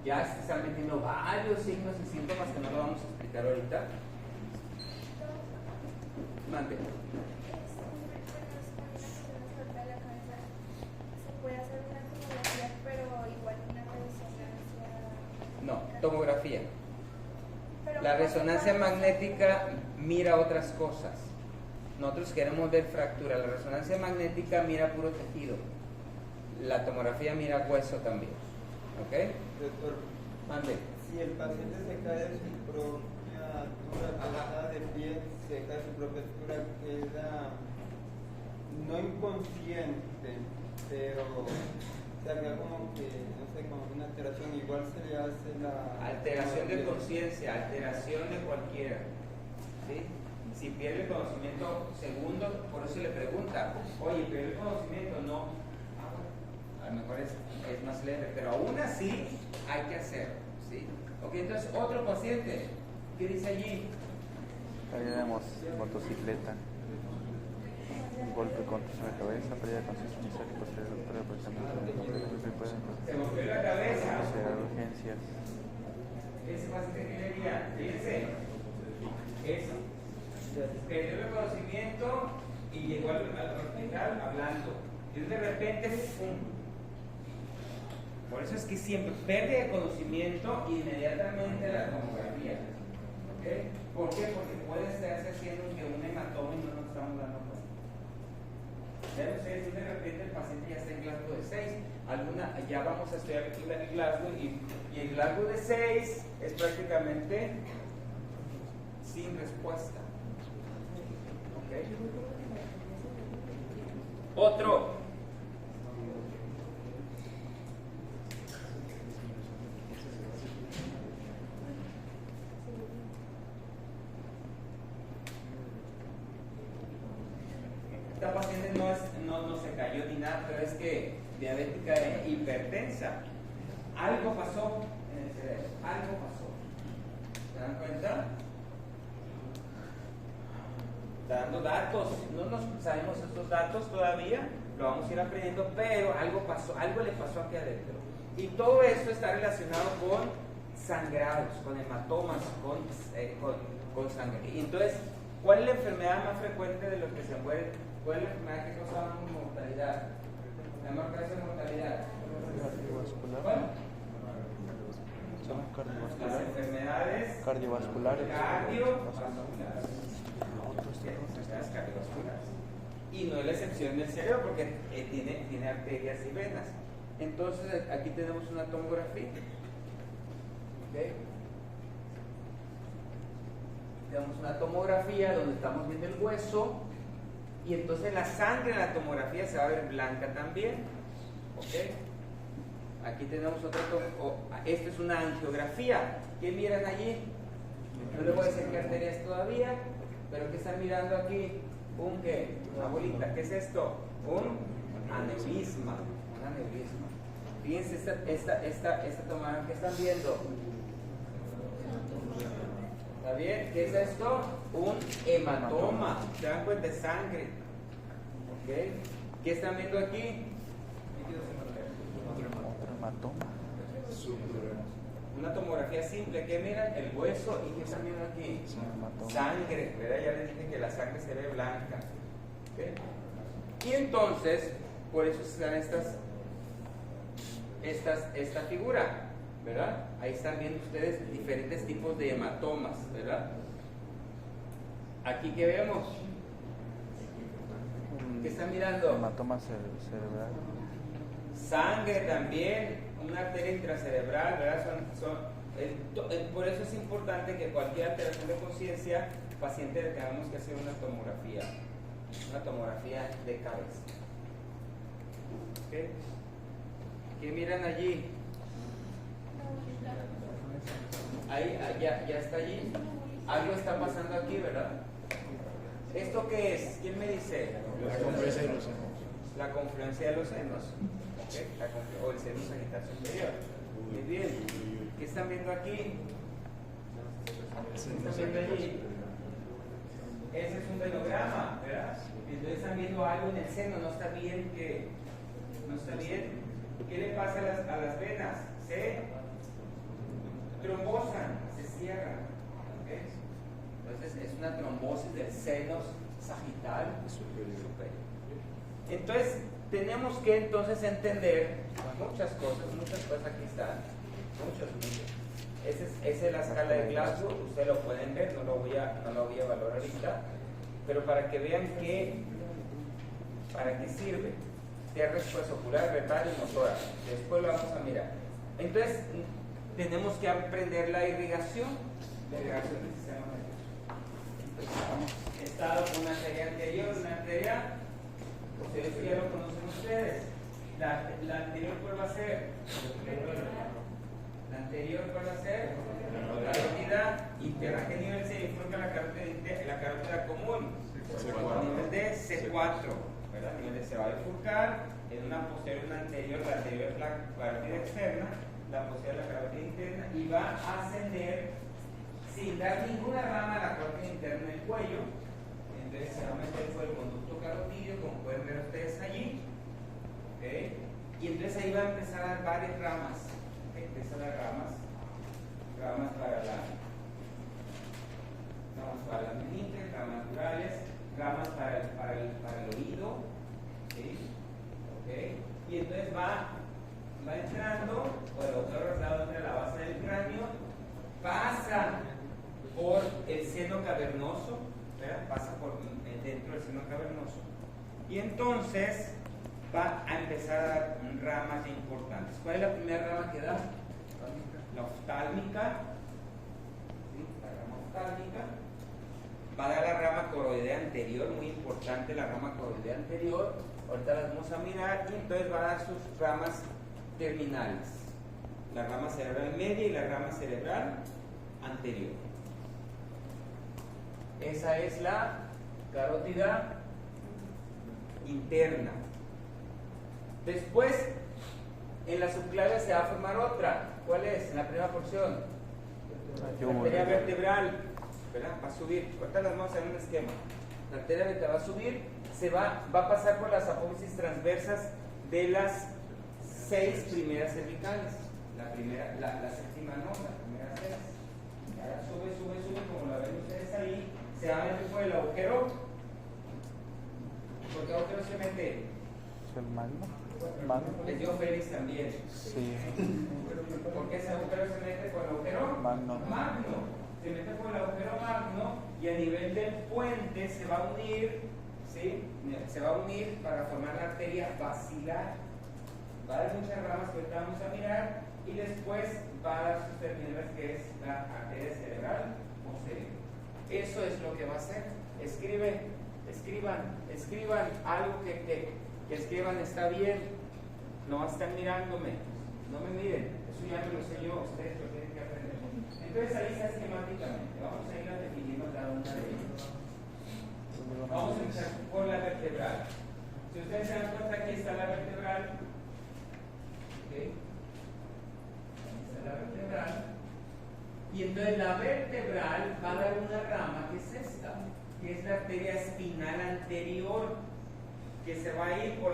Ya se están metiendo varios signos y síntomas que no lo vamos a explicar ahorita. Mande. Se puede hacer una tomografía, pero igual una resonancia. No, tomografía. La resonancia magnética mira otras cosas. Nosotros queremos ver fractura. La resonancia magnética mira puro tejido. La tomografía mira hueso también. ¿Ok? Doctor, mande. Si el paciente se cae de su propia altura, de pie, se cae de su propia altura, queda no inconsciente, pero se haga como que, no sé, como una alteración, igual se le hace la... Alteración de conciencia, alteración de cualquiera. ¿Sí? Si pierde el conocimiento, segundo, por eso le pregunta, oye, pierde el conocimiento, no. A lo mejor es más leve, pero aún así hay que hacerlo. ¿Sí? Ok, entonces otro paciente, ¿qué dice allí? Caída de motocicleta. Golpe contra la cabeza, pérdida de conciencia inicial y posterior de aprovechamiento de Se golpeó la cabeza. urgencias. Ese paciente que le diría, fíjense, eso. Perdió el conocimiento y llegó al hospital hablando. Y de repente, ¡pum! Por eso es que siempre pérdida de conocimiento y inmediatamente la tomografía. ¿Okay? ¿Por qué? Porque puede estarse haciendo un hematoma y no nos estamos dando cuenta. Vean ustedes, de repente el paciente ya está en Glasgow de 6. Ya vamos a estudiar el Glasgow y el Glasgow de 6 es prácticamente sin respuesta. ¿Okay? Otro. esta paciente no se cayó ni nada, pero es que diabética e hipertensa. Algo pasó en el cerebro, algo pasó. ¿Se dan cuenta? Dando datos, no nos sabemos estos datos todavía, lo vamos a ir aprendiendo, pero algo pasó, algo le pasó aquí adentro. Y todo esto está relacionado con sangrados, con hematomas, con sangre. Y entonces, ¿cuál es la enfermedad más frecuente de los que se mueren? ¿Cuál es la enfermedad que causa mortalidad? La mayor causa de mortalidad. ¿Cuál? Son Las cardiovasculares. enfermedades Cardiovasculares. cardiovasculares. Enfermedades cardiovasculares. Y no es la excepción del cerebro porque tiene arterias y venas. Entonces aquí tenemos una tomografía. ¿Okay? Tenemos una tomografía donde estamos viendo el hueso y entonces la sangre en la tomografía se va a ver blanca también. ¿Okay? Aquí tenemos otra esto es una angiografía. ¿Qué miran allí? No les voy a decir qué arteria es todavía, pero ¿qué están mirando aquí? Una bolita. ¿Qué es esto? Un aneurisma. Un aneurisma. Fíjense esta tomografía que están viendo. ¿Está bien? ¿Qué es esto? Un hematoma. ¿Se dan cuenta? De sangre. ¿Okay? ¿Qué están viendo aquí? Otro hematoma. Una tomografía simple. ¿Qué miran? El hueso. ¿Y qué están viendo aquí? Sangre. ¿Verdad? Ya les dije que la sangre se ve blanca. ¿Okay? Y entonces, por eso se dan esta figura. ¿Verdad? Ahí están viendo ustedes diferentes tipos de hematomas, ¿verdad? Aquí que vemos. ¿Qué están mirando? Hematoma cerebral. Sangre también, una arteria intracerebral, ¿verdad? Por eso es importante que cualquier alteración de conciencia, paciente le tengamos que hacer una tomografía de cabeza. ¿Okay? ¿Qué miran allí? Ahí, ya está allí. Algo está pasando aquí, ¿verdad? ¿Esto qué es? ¿Quién me dice? La confluencia de los senos. La confluencia de los senos. ¿Okay? O el seno sagital superior. Muy bien. ¿Qué están viendo aquí? ¿Qué están viendo allí? Ese es un venograma, ¿verdad? Entonces están viendo algo en el seno. No está bien. ¿Qué le pasa a las venas? Se trombosan, se cierran. ¿Okay? Entonces es una trombosis del seno sagital superior. Entonces tenemos que entender muchas cosas aquí están, muchos. Esa es la escala de Glasgow, ustedes lo pueden ver, no lo voy a valorar ahorita, pero para que vean para qué sirve. Tiene respuesta ocular, verbal y motora. Después lo vamos a mirar. Entonces tenemos que aprender la irrigación del sistema nervioso. He estado con una arteria anterior, una arteria, ustedes ya lo conocen ustedes. La anterior, ¿cuál va a ser? La anterior, ¿cuál va a ser? La carótida interna. ¿Qué nivel se bifurca la carótida común? Nivel de C4, ¿verdad? Nivel de se va a bifurcar en una posterior, una anterior. La anterior es la carótida externa, la posterior es la carótida interna y va a ascender sin dar ninguna rama a la carótida interna del cuello. Entonces se va a meter por el conducto carotídeo, como pueden ver ustedes allí. ¿Okay? Y entonces ahí va a empezar a dar varias ramas. ¿Okay? Empiezan las ramas para las meninges, ramas naturales, ramas para el oído. ¿Sí? ¿Okay? Y entonces va entrando por el otro lado entre la base del cráneo, pasa por el seno cavernoso, ¿verdad? Pasa por dentro del seno cavernoso y entonces va a empezar a dar ramas importantes. ¿Cuál es la primera rama que da? La oftálmica. ¿Sí? La rama oftálmica. Va a dar la rama coroidea anterior, muy importante la rama coroidea anterior. Ahorita las vamos a mirar y entonces va a dar sus ramas terminales. La rama cerebral media y la rama cerebral anterior. Esa es la carótida interna. Después, en la subclavia se va a formar otra. ¿Cuál es? En la primera porción. La arteria vertebral, ¿verdad? Va a subir. Ahorita las vamos a hacer un esquema. La arteria vertebral va a subir, va a pasar por las apófisis transversas de las 6 primeras cervicales. La séptima no, la primera 6. Ahora sube, como la ven ustedes ahí. Se va a meter por el agujero. ¿Por qué agujero se mete? ¿El magno? Les dio Félix también. Sí. ¿Por qué ese agujero se mete por el agujero? Magno. Se mete por el agujero magno y a nivel del puente se va a unir, ¿sí? Se va a unir para formar la arteria basilar. Va a dar muchas ramas que ahorita vamos a mirar y después va a dar sus terminales, que es la arteria cerebral posterior. Eso es lo que va a hacer. Escriban algo que escriban está bien. No están mirándome. No me miren. Eso ya me lo sé yo. Ustedes lo tienen que aprender. Entonces ahí está esquemáticamente. Vamos a ir definiendo cada una de ellas. Vamos a empezar por la vertebral. Si ustedes se dan cuenta, aquí está la vertebral. ¿Okay? Aquí está la vertebral. Y entonces la vertebral va a dar una rama que es esta, que es la arteria espinal anterior, que se va a ir por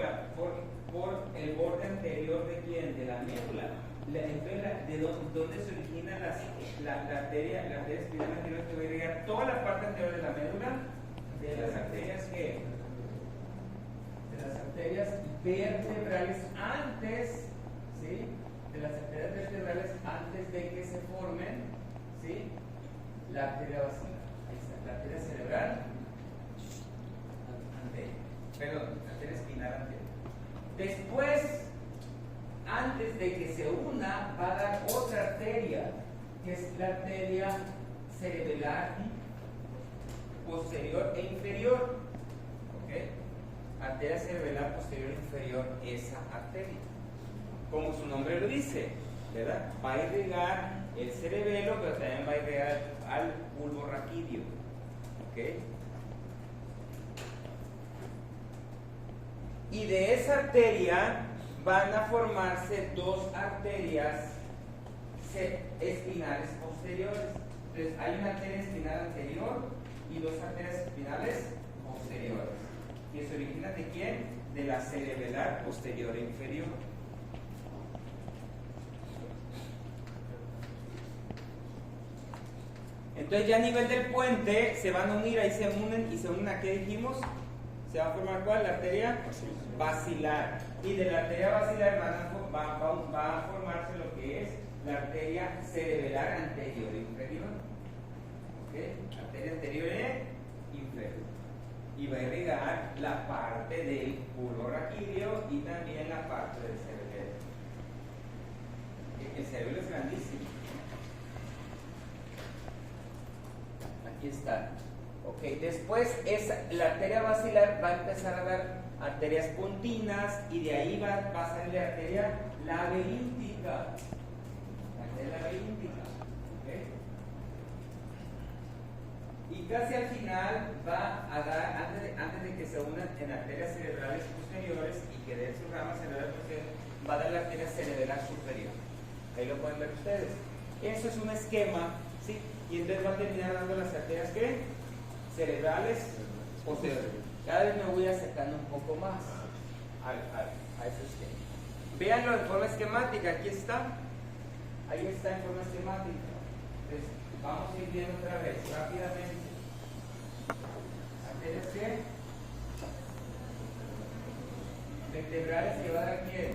el borde anterior de quién, de la médula. ¿De dónde se origina la arteria espinal anterior? Que va a irrigar toda la parte anterior de la médula, de las arterias vertebrales antes, ¿sí? De las arterias vertebrales antes de que se formen, ¿sí? La arteria basilar. Ahí está, la arteria cerebral anterior. Perdón, la arteria espinal anterior. Después, antes de que se una, va a dar otra arteria, que es la arteria cerebelar posterior e inferior. ¿Ok? Arteria cerebelar posterior e inferior, esa arteria. Como su nombre lo dice, ¿verdad? Va a irrigar el cerebelo, pero también va a irrigar al bulbo raquídeo. ¿Ok? Y de esa arteria van a formarse dos arterias espinales posteriores. Entonces hay una arteria espinal anterior y dos arterias espinales posteriores. ¿Y se originan de quién? De la cerebelar posterior e inferior. Entonces ya a nivel del puente se van a unir, ahí se unen y se unen a qué dijimos. ¿Se va a formar cuál? La arteria basilar. Y de la arteria basilar va a formarse lo que es la arteria cerebelar anterior e inferior. ¿Ok? Arteria anterior e inferior. Y va a irrigar la parte del bulbo raquídeo y también la parte del cerebelo. El cerebelo es grandísimo. Aquí está. Ok, después la arteria basilar va a empezar a dar arterias pontinas y de ahí va a salir la arteria laberíntica. La arteria laberíntica. ¿Okay? Y casi al final va a dar, antes de que se unan en arterias cerebrales posteriores y que den sus ramas cerebrales posteriores, va a dar la arteria cerebral superior. Ahí lo pueden ver ustedes. Eso es un esquema, ¿sí? Y entonces va a terminar dando las arterias ¿qué? Cerebrales posteriores. Cada vez me voy acercando un poco más a ese esquema. Véanlo en forma esquemática, aquí está. Ahí está en forma esquemática. Entonces, vamos a ir viendo otra vez, rápidamente. Arterias ¿qué? Vertebrales que va a dar quién?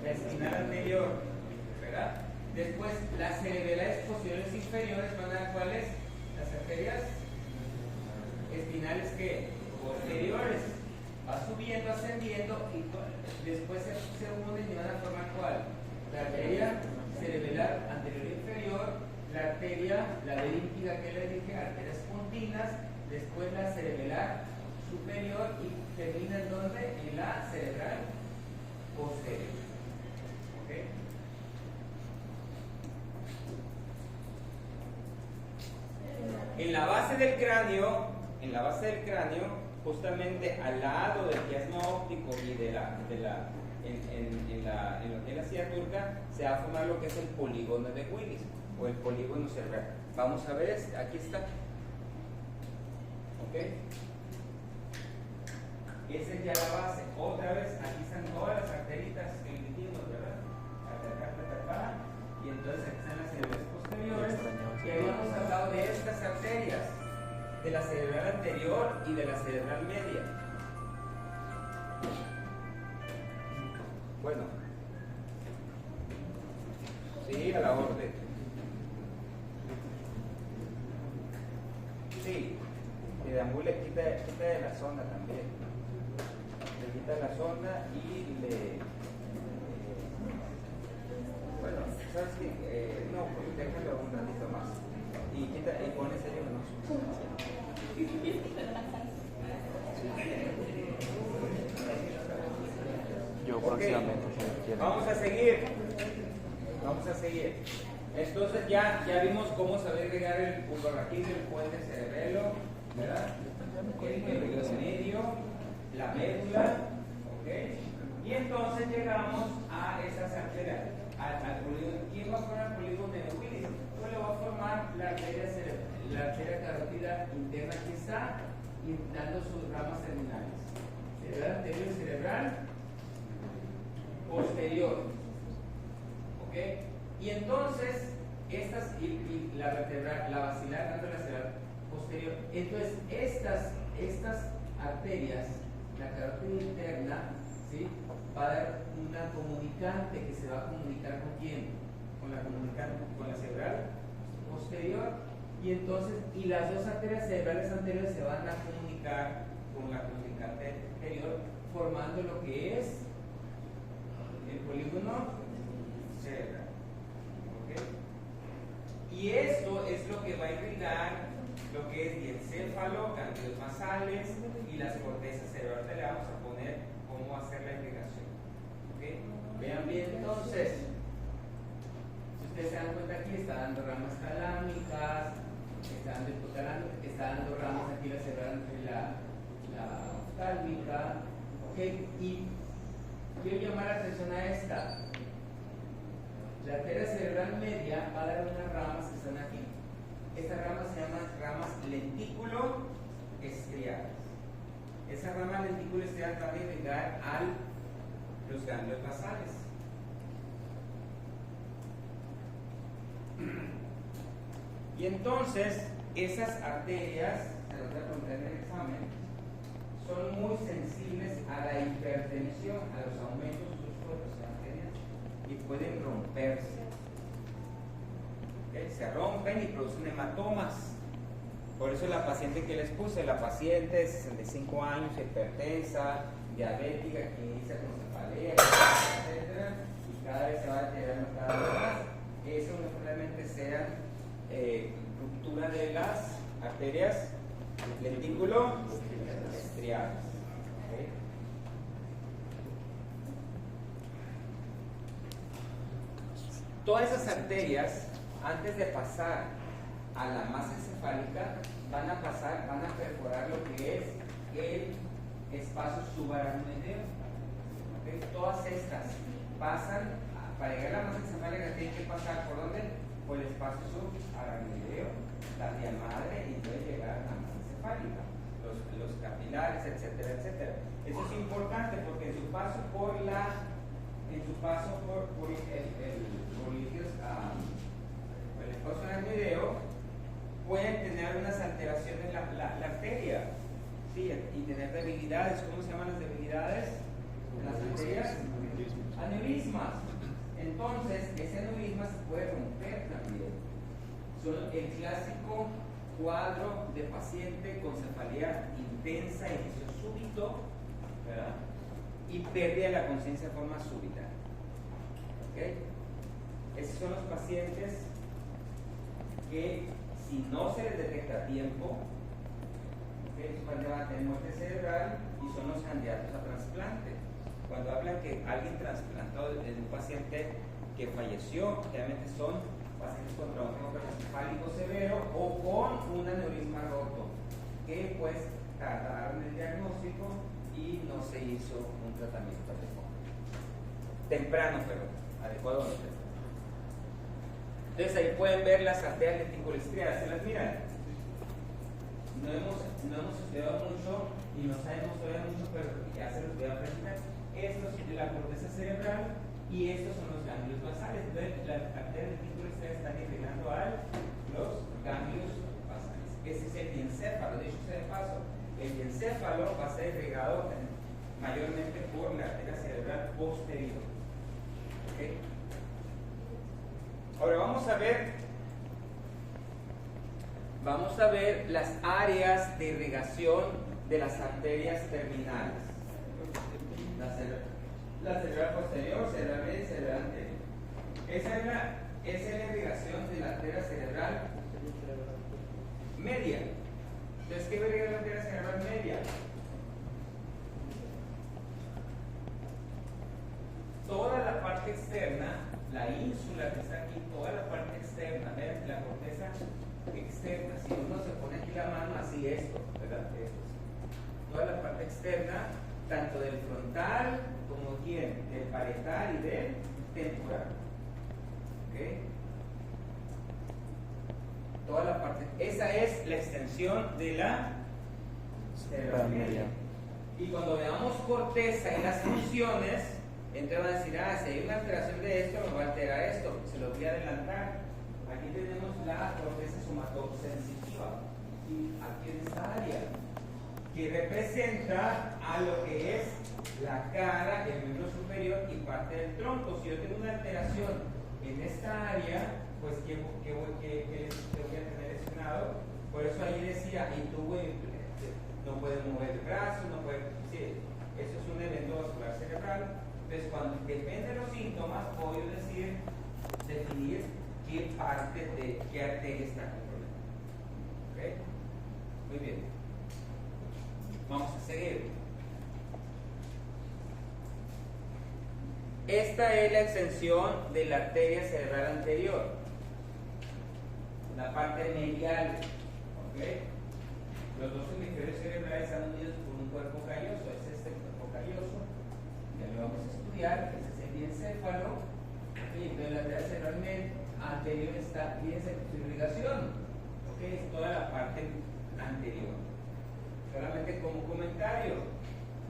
La espinal anterior, ¿verdad? Después, las cerebelales posteriores inferiores van a dar ¿cuáles? Las arterias espinales que posteriores. Va subiendo, ascendiendo y después se unen y van a formar ¿cuál? La arteria cerebelar anterior e inferior, la arteria laberíntica que les dije, arterias pontinas, después la cerebelar superior y termina en donde? En la cerebral posterior. ¿Ok? En la base del cráneo, justamente al lado del quiasma óptico y en lo que es la silla turca, se va a formar lo que es el polígono de Willis o el polígono cerebral. Vamos a ver, aquí está. ¿Ok? Esa es ya la base. Otra vez, aquí están todas las arteritas que dijimos, ¿verdad? Y entonces aquí están las cerebrales posteriores. Y habíamos hablado de estas arterias, de la cerebral anterior y de la cerebral media. Bueno, sí, a la orden. Sí, y deambule, quita de la zona también. Le quita la zona y bueno, ¿sabes qué? No, pues déjalo un ratito más. Y pones ello menos. Yo Ok, próximamente, si quieren. vamos a seguir. Entonces ya vimos cómo saber agregar el pulvarraquídeo, el puente cerebelo, ¿verdad? El medio, la médula, ¿ok? Y entonces llegamos a esas arterias, al polígono. ¿Quién va a formar el polígono de Willis? Pues lo va a formar la arteria carótida interna que está y dando sus ramas terminales. Cerebral anterior y cerebral posterior. ¿Ok? Y entonces, la vertebral, la basilar dando la cerebral posterior. Entonces, estas arterias, la carótida interna, ¿sí? Va a dar una comunicante que se va a comunicar con quién, con la comunicante, con la cerebral posterior, y entonces, y las dos arterias cerebrales anteriores se van a comunicar con la comunicante anterior, formando lo que es el polígono cerebral. ¿Okay? Y esto es lo que va a irrigar lo que es diencéfalo, ganglios basales y las cortezas cerebrales. Ahorita le vamos a poner cómo hacer la irrigación. ¿Okay? Vean bien entonces, si ustedes se dan cuenta aquí, está dando ramas talámicas, está dando hipotalámica, está dando ramas aquí la cerebral entre la oftálmica. ¿Okay? Y quiero llamar la atención a esta. La arteria cerebral media va a dar unas ramas que están aquí. Estas ramas se llaman ramas lentículo-estriadas. Esa rama lentículo-estriada va a irrigar a los ganglios basales. Y entonces, esas arterias, se los voy a preguntar en el examen, son muy sensibles a la hipertensión, a los aumentos bruscos de arterias, y pueden romperse. ¿Okay? Se rompen y producen hematomas. Por eso la paciente que les puse, la paciente de 65 años, hipertensa, diabética, que inicia con cefalea, etc., y cada vez se va deteriorando cada vez más. Eso no probablemente sea ruptura de las arterias lentículo-estriadas. ¿Okay? Todas esas arterias, antes de pasar a la masa encefálica, van a perforar lo que es el espacio subaracnoideo. ¿Okay? Todas estas pasan, para llegar a la masa encefálica tienen que pasar ¿por dónde? Por el espacio subaracnoideo, la vía madre, y puede llegar a la masa encefálica, los capilares, etcétera, etcétera. Eso es importante porque en su paso por el espacio aracnoideo pueden tener unas alteraciones en la arteria, ¿sí? Y tener debilidades. ¿Cómo se llaman las debilidades en las arterias? Aneurismas. Entonces, ese aneurisma se puede romper también. Son el clásico cuadro de paciente con cefalea intensa, inicio súbito, ¿verdad? Y pérdida de la conciencia de forma súbita. ¿Okay? Esos son los pacientes que, si no se les detecta a tiempo, ¿okay? Van a tener muerte cerebral y son los candidatos a trasplante. Cuando hablan que alguien trasplantó en un paciente que falleció, realmente son pacientes con traumatismo encefálico severo o con un aneurisma roto, que pues tardaron el diagnóstico y no se hizo un tratamiento adecuado. Temprano, pero adecuado no. Entonces ahí pueden ver las arterias lenticulostriadas. ¿Se las miran? No hemos estudiado mucho y no sabemos todavía mucho, pero ya se los voy a presentar. Esto es la corteza cerebral y estos son los ganglios basales. Entonces las arterias lenticulostriadas están irrigando a los ganglios basales. Ese es el diencéfalo. De hecho, sea de paso, el diencéfalo va a ser irrigado mayormente por la arteria cerebral posterior. ¿Okay? Ahora vamos a ver las áreas de irrigación de las arterias terminales. La cerebral posterior, cerebral media y cerebral anterior. Esa es la irrigación de la arteria cerebral media. Entonces, ¿qué va a irrigar la arteria cerebral media? Toda la parte externa, la ínsula que está aquí, toda la parte externa, ¿ven? La corteza externa. Si uno se pone aquí la mano, así esto, ¿verdad? Esto. Toda la parte externa, tanto del frontal como del parietal y del temporal. ¿Okay? Toda la parte. Esa es la extensión de la cerebral media. Y cuando veamos corteza y las funciones, entonces van a decir, si hay una alteración de esto, me va a alterar esto. Se lo voy a adelantar. Aquí tenemos la corteza somatosensitiva. Y aquí en esta área, que representa a lo que es la cara, el miembro superior y parte del tronco. Si yo tengo una alteración en esta área, pues ¿qué voy a tener lesionado? Por eso ahí decía, y tú no puedes mover el brazo, no puedes. Sí, eso es un evento vascular cerebral. Entonces, cuando depende de los síntomas, puedo definir qué parte de qué arteria está con problema. ¿Ok? Muy bien. Vamos a seguir. Esta es la extensión de la arteria cerebral anterior, la parte medial. ¿Okay? Los dos hemisferios cerebrales están unidos por un cuerpo calloso. Es este cuerpo calloso. Ya lo vamos a estudiar. Ese es el diencéfalo. Y entonces la arteria cerebral anterior está bien su irrigación. ¿Okay? Es toda la parte anterior. Solamente como comentario,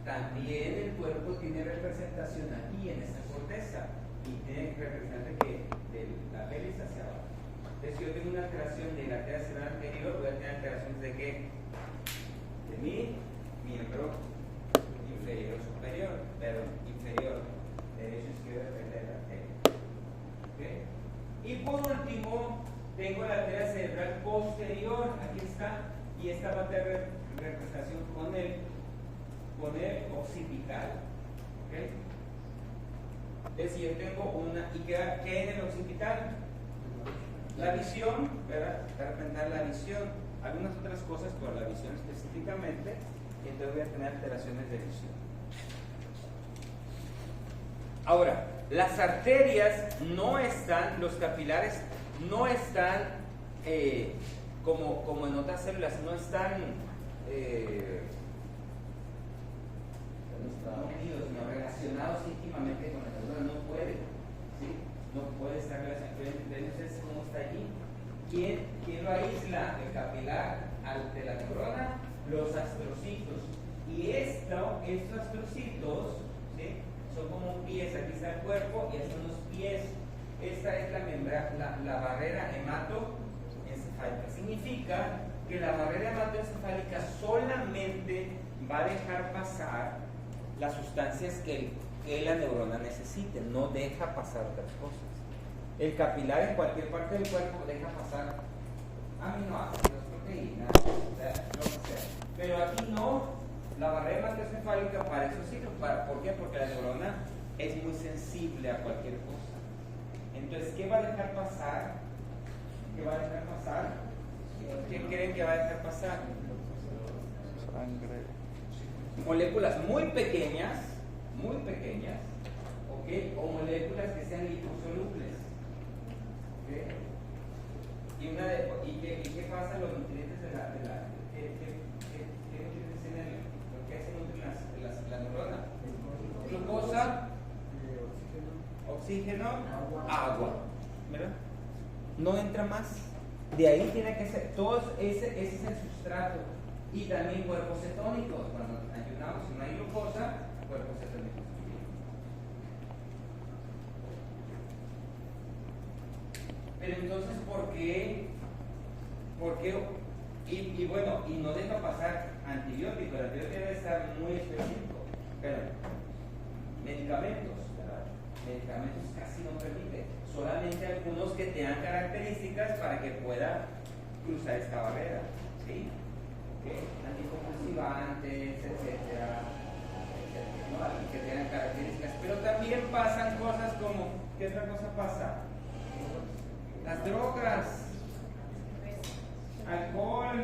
también el cuerpo tiene representación aquí en esta corteza y tiene representación de la pelvis hacia abajo. Entonces, si yo tengo una alteración de la arteria cerebral anterior, voy a tener alteraciones de qué? De mi miembro inferior superior, perdón, inferior, derecho, izquierdo, frente de la arteria. ¿Okay? Y por último, tengo la arteria cerebral posterior, aquí está, y esta va a tener representación con el occipital. ¿Okay? Entonces, si yo tengo una, ¿y qué hay en el occipital? La visión, ¿verdad? Para representar la visión, algunas otras cosas, pero la visión específicamente, y entonces voy a tener alteraciones de visión. Ahora, las arterias no están, los capilares no están como en otras células, no están unidos, sino relacionados íntimamente con la neurona, no puede, ¿sí? No puede estar relacionado. Entonces, ¿cómo está allí? ¿Quién lo aísla? El capilar de la neurona, los astrocitos. Y estos astrocitos, ¿sí? Son como pies, aquí está el cuerpo y estos son los pies. Esta es la barrera hematoencefálica. Significa que la barrera hematoencefálica solamente va a dejar pasar las sustancias que la neurona necesite, no deja pasar otras cosas. El capilar en cualquier parte del cuerpo deja pasar aminoácidos, proteínas, lo que sea. Pero aquí no, la barrera hematoencefálica para eso sirve. ¿Por qué? Porque la neurona es muy sensible a cualquier cosa. Entonces, ¿qué va a dejar pasar? ¿Qué va a dejar pasar? ¿Qué creen que va a dejar pasar? Sangre. Moléculas muy pequeñas, ¿okay? O moléculas que sean liposolubles. ¿Okay? ¿Y qué pasa? Los nutrientes ¿qué nutrientes se perdona. Glucosa, oxígeno, agua. ¿Verdad? No entra más. De ahí tiene que ser, ese es el sustrato. Y también cuerpos cetónicos. Cuando ayunamos, si no hay glucosa, cuerpos cetónicos. Pero entonces, ¿por qué? Y bueno, y no deja pasar antibióticos. El antibiótico debe estar muy específico. Pero, medicamentos, ¿verdad? Medicamentos casi no permite. Solamente algunos que tengan características para que pueda cruzar esta barrera. ¿Sí? ¿Okay? Anticonvulsivantes, etcétera. ¿No? Que tengan características. Pero también pasan cosas como, ¿qué otra cosa pasa? Las drogas, alcohol,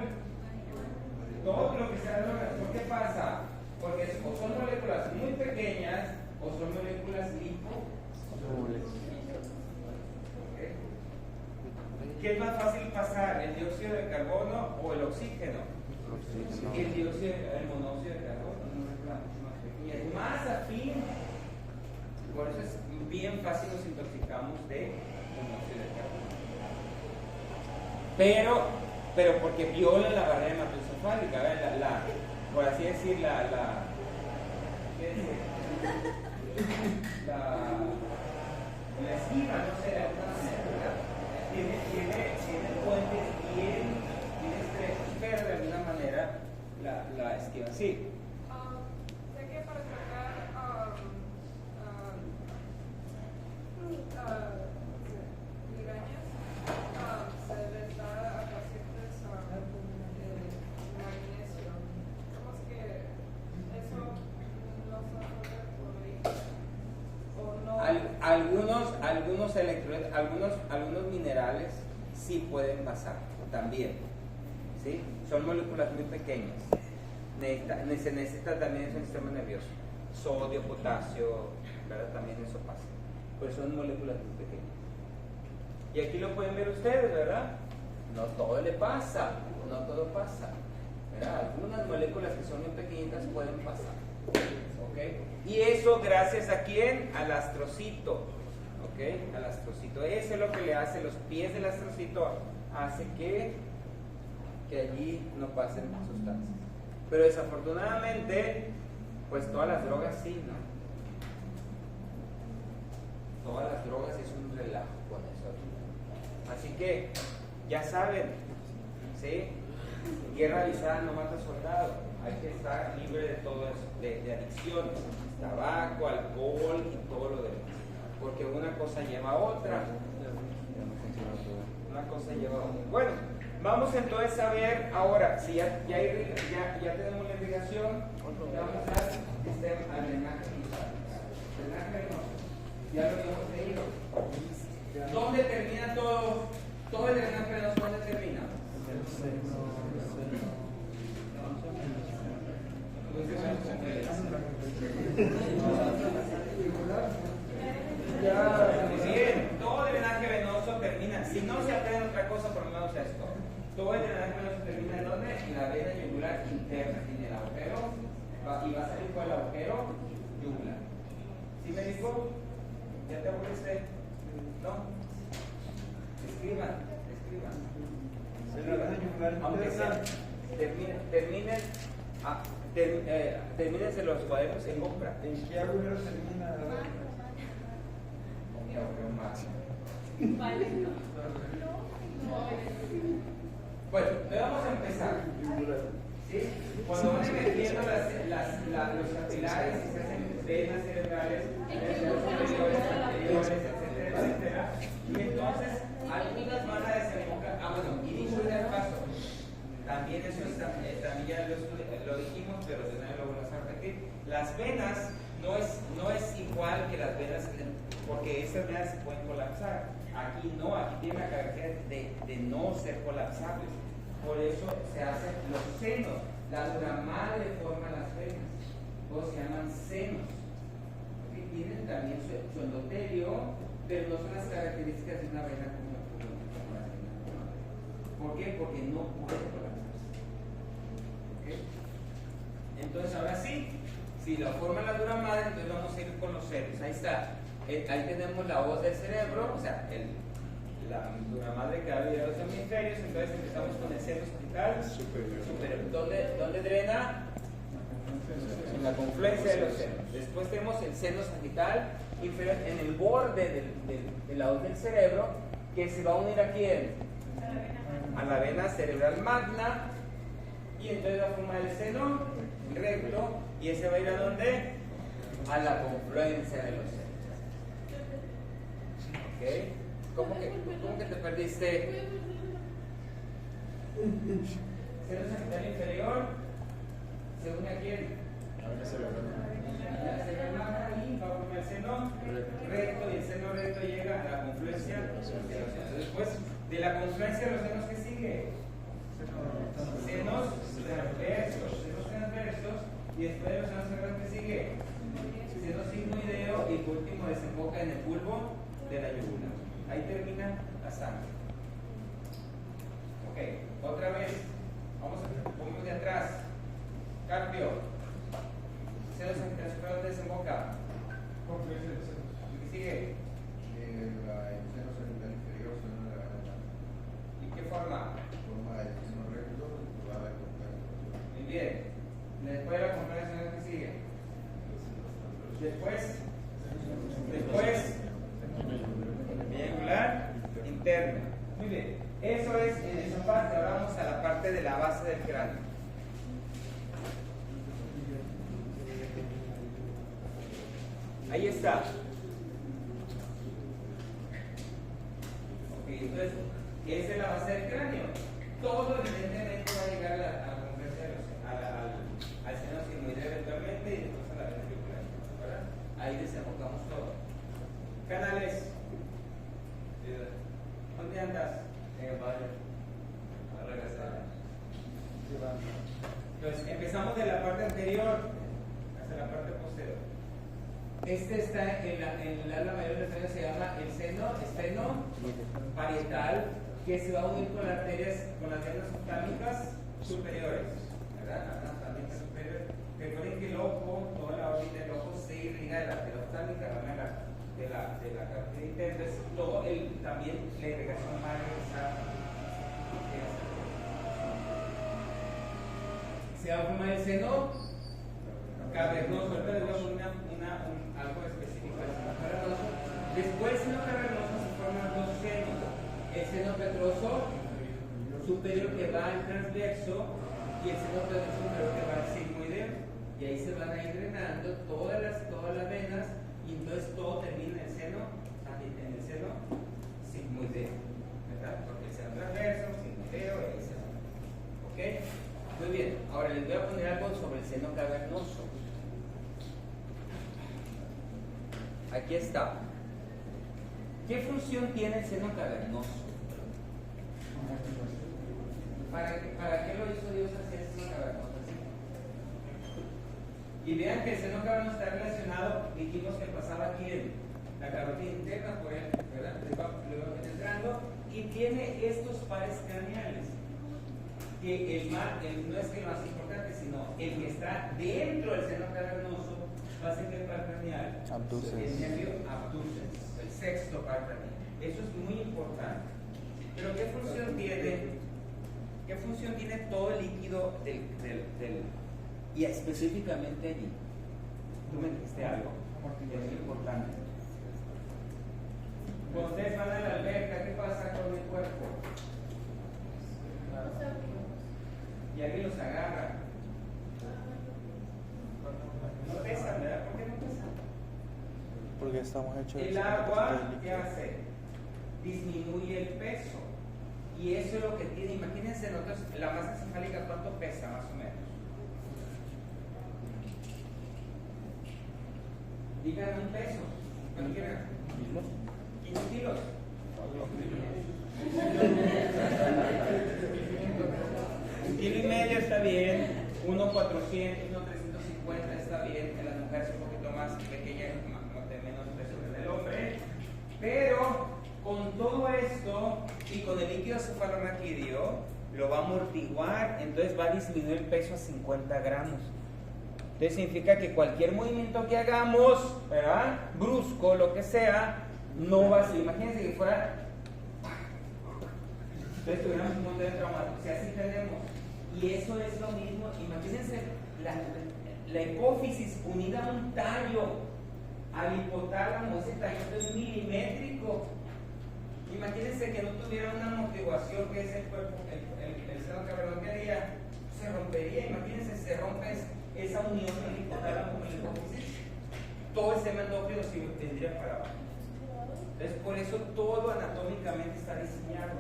todo lo que sea drogas. ¿Por qué pasa? Porque o son moléculas muy pequeñas o son moléculas liposolubles. ¿Okay? ¿Qué es más fácil pasar? ¿El dióxido de carbono o el oxígeno? El dióxido, el monóxido de carbono, una molécula mucho más pequeña, es más afín. Por eso es bien fácil nos intoxicamos de monóxido de carbono. Pero porque viola la barrera hematoencefálica, por así decir, la esquiva, no sé, de alguna manera, ¿verdad? Tiene puentes bien estrechos, pero de alguna manera la esquiva. Sí. Sé que para tratar migrañas se les da a pacientes magnesio. ¿Cómo es que eso no se puede por ahí? O no. Algunos minerales sí pueden pasar también. ¿Sí? Son moléculas muy pequeñas. Se necesita también en el sistema nervioso. Sodio, potasio, ¿verdad? También eso pasa. Pues son moléculas muy pequeñas. Y aquí lo pueden ver ustedes, ¿verdad? No todo le pasa, no todo pasa. ¿Verdad? Algunas moléculas que son muy pequeñitas pueden pasar. ¿Okay? Y eso gracias a quién? Al astrocito. ¿Okay? Al astrocito. Eso es lo que le hace, los pies del astrocito hace que allí no pasen sustancias. Pero desafortunadamente, pues todas las drogas sí, ¿no? Todas las drogas es un relajo con eso. Así que, ya saben, ¿sí? Guerra avisada no mata soldado. Hay que estar libre de todo eso, de adicciones, tabaco, alcohol y todo lo demás. Porque una cosa lleva a otra. Una cosa lleva a otra. Bueno, vamos entonces a ver ahora, si ya tenemos la irrigación, ya vamos al drenaje venoso. Drenaje venoso. Ya lo hemos leído. ¿Dónde termina todo el drenaje venoso? ¿Dónde termina? Bien, todo el drenaje venoso termina, si no se aprende otra cosa, por lo menos esto. Todo el drenaje venoso termina en ¿dónde? En la vena yugular interna, tiene el agujero, y va a salir por el agujero yugular. ¿Sí me dijo? ¿Ya te aburriste? ¿No? Escriban. Aunque sea, termínense los cuadernos en compra. ¿En qué agujero termina? Bueno, vamos a empezar. ¿Sí? Cuando van metiendo los capilares y se hacen venas cerebrales, superiores, etcétera. Y entonces, algunas van a desembocar. Y dicho sea el paso, también eso también ya lo dijimos, pero de nuevo lo volvemos a repetir. Las venas no es igual que las venas, porque esas venas se pueden colapsar. Aquí no, aquí tiene la característica de no ser colapsables. Por eso se hacen los senos. La duramada le forma las venas. Todos se llaman senos. Que tienen también su endotelio, pero no son las características de una vena como la vena. ¿Por qué? Porque no puede colapsarse. ¿Okay? Entonces ahora sí, Si la forma la dura madre, entonces vamos a ir con los senos. Ahí está. Ahí tenemos la voz del cerebro, o sea, la dura madre que había de los hemisferios. Entonces empezamos con el seno sagital superior. ¿Dónde drena? En la confluencia de los senos. Después tenemos el seno sagital inferior en el borde de la hoz del cerebro, que se va a unir a quién? A la vena cerebral magna, y entonces va a formar el seno recto, y ese va a ir a ¿dónde? A la confluencia de los senos. ¿Ok? ¿Cómo que te perdiste? Seno sagital inferior se une a quién? La cerebral magna, y va a formar el seno recto, y el seno recto llega a la confluencia de los senos. Después de la confluencia de los senos, ¿qué sigue? Senos transversos, y después de los senos transversos, ¿qué sigue? Seno sigmoideo, y por último desemboca en el bulbo de la yugula. Ahí termina la sangre. Ok, otra vez, vamos de atrás. Carpio. Seno sagital superior, ¿dónde desemboca? ¿Qué sigue? El seno sagital inferior, seno de la garganta. ¿Y qué forma? Forma de seno recto, va a Muy bien. Después de la confluencia, ¿qué sigue? Después, triangular interna. Muy bien. Eso es en esa parte. Ahora vamos a la parte de la base del cráneo. Ahí está. Ok, entonces, esa es la base del cráneo. Todo evidentemente va a llegar a la confluencia de los, al seno sigmoideo eventualmente, y después a la vena yugular, ¿verdad? Ahí desembocamos todo. Canales. ¿Dónde andas? En el valle. A regresar. Entonces, empezamos de la parte anterior hasta la parte posterior. Este está en el ala mayor del cráneo, se llama el seno parietal, que se va a unir con las arterias, con las venas oftálicas superiores, ¿verdad? Las oftálicas superiores. Recuerden que el ojo, toda la órbita del ojo se irriga de la arteria oftálica, de la cartera interna. Entonces, todo también la irrigación va a regresar. Se va a formar el seno cavernoso. Ahorita les voy a poner algo específico del seno cavernoso. Después del seno cavernoso se forman dos senos: el seno petroso superior, que va al transverso, y el seno petroso superior, que va al sigmoideo, y ahí se van a ir drenando todas las venas, y entonces todo termina en el seno sigmoideo, ¿verdad? Porque el seno transverso, sigmoideo, y ahí se va. ¿Ok? Muy bien. Ahora les voy a poner algo sobre el seno cavernoso. Aquí está. ¿Qué función tiene el seno cavernoso? ¿Para qué lo hizo Dios hacer el seno cavernoso? Y vean que el seno cavernoso está relacionado, dijimos que pasaba aquí en la carótida interna, por él, ¿verdad? Le va penetrando, y tiene estos pares craneales. Que no es que lo más importante, sino el que está dentro del seno cavernoso va a ser el par craneal, el nervio abducens, el sexto par craneal. Eso es muy importante. Pero ¿qué función tiene? ¿Qué función tiene todo el líquido del y específicamente allí? Tú me dijiste algo que es importante. Cuando ustedes van a la alberca, ¿qué pasa con el cuerpo? Y alguien los agarra. No pesan, ¿verdad? ¿Por qué no pesan? Porque estamos hechos El agua, ¿qué hace? Disminuye el peso. Y eso es lo que tiene. Imagínense nosotros, la masa encefálica, ¿cuánto pesa más o menos? Digan un peso. ¿Cuánto quieren? 15 kilos. 1,5 kilos está bien, 1,400, 1,350 está bien, en las mujeres un poquito más pequeña, de menos peso que el hombre, pero con todo esto y con el líquido cefalorraquídeo lo va a amortiguar, entonces va a disminuir el peso a 50 gramos. Entonces significa que cualquier movimiento que hagamos, ¿verdad? Brusco, lo que sea, no va a ser. Imagínense que fuera. Entonces tuviéramos un montón de traumatismo. Si así tenemos. Y eso es lo mismo. Imagínense la hipófisis unida a un tallo, al hipotálamo, ese tallo es milimétrico. Imagínense que no tuviera una amortiguación, que es el cuerpo, el seno cavernoso, que haría, se rompería. Imagínense, se rompe esa unión del hipotálamo con la hipófisis, todo el sistema endocrino se tendría para abajo. Entonces, por eso todo anatómicamente está diseñado,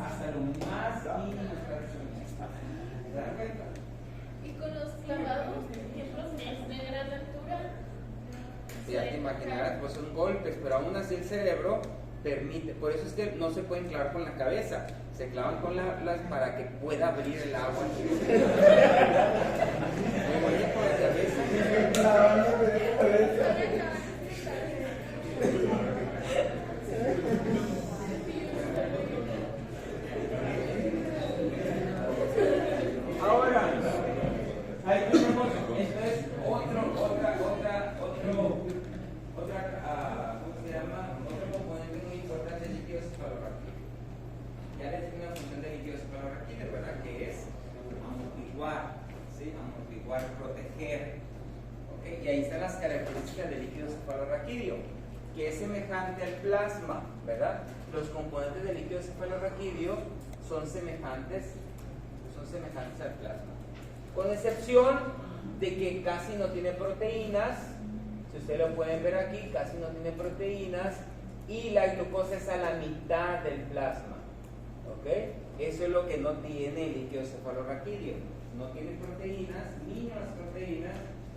hasta lo más mínimo está diseñado. ¿Se dan cuenta? Y con los clavados, por ejemplo, si es de gran altura, Ya te imaginarás, pues son golpes, pero aún así el cerebro permite, por eso es que no se pueden clavar con la cabeza, se clavan con las para que pueda abrir el agua. Oye, con la cabeza. Ahora, ahí tenemos, entonces, ¿cómo se llama? Otro componente muy importante del líquido cefalorraquídeo. Ya les tengo una función del líquido cefalorraquídeo, ¿verdad? Que es amortiguar, ¿sí? Amortiguar, proteger. ¿Okay? Y ahí están las características del líquido cefalorraquídeo, que es semejante al plasma, ¿verdad? Los componentes del líquido cefalorraquídeo son semejantes al plasma, con excepción de que casi no tiene proteínas. Si ustedes lo pueden ver aquí, casi no tiene proteínas, y la glucosa es a la mitad del plasma. ¿Ok? Eso es lo que no tiene el líquido cefalorraquídeo. No tiene proteínas, mínimas proteínas,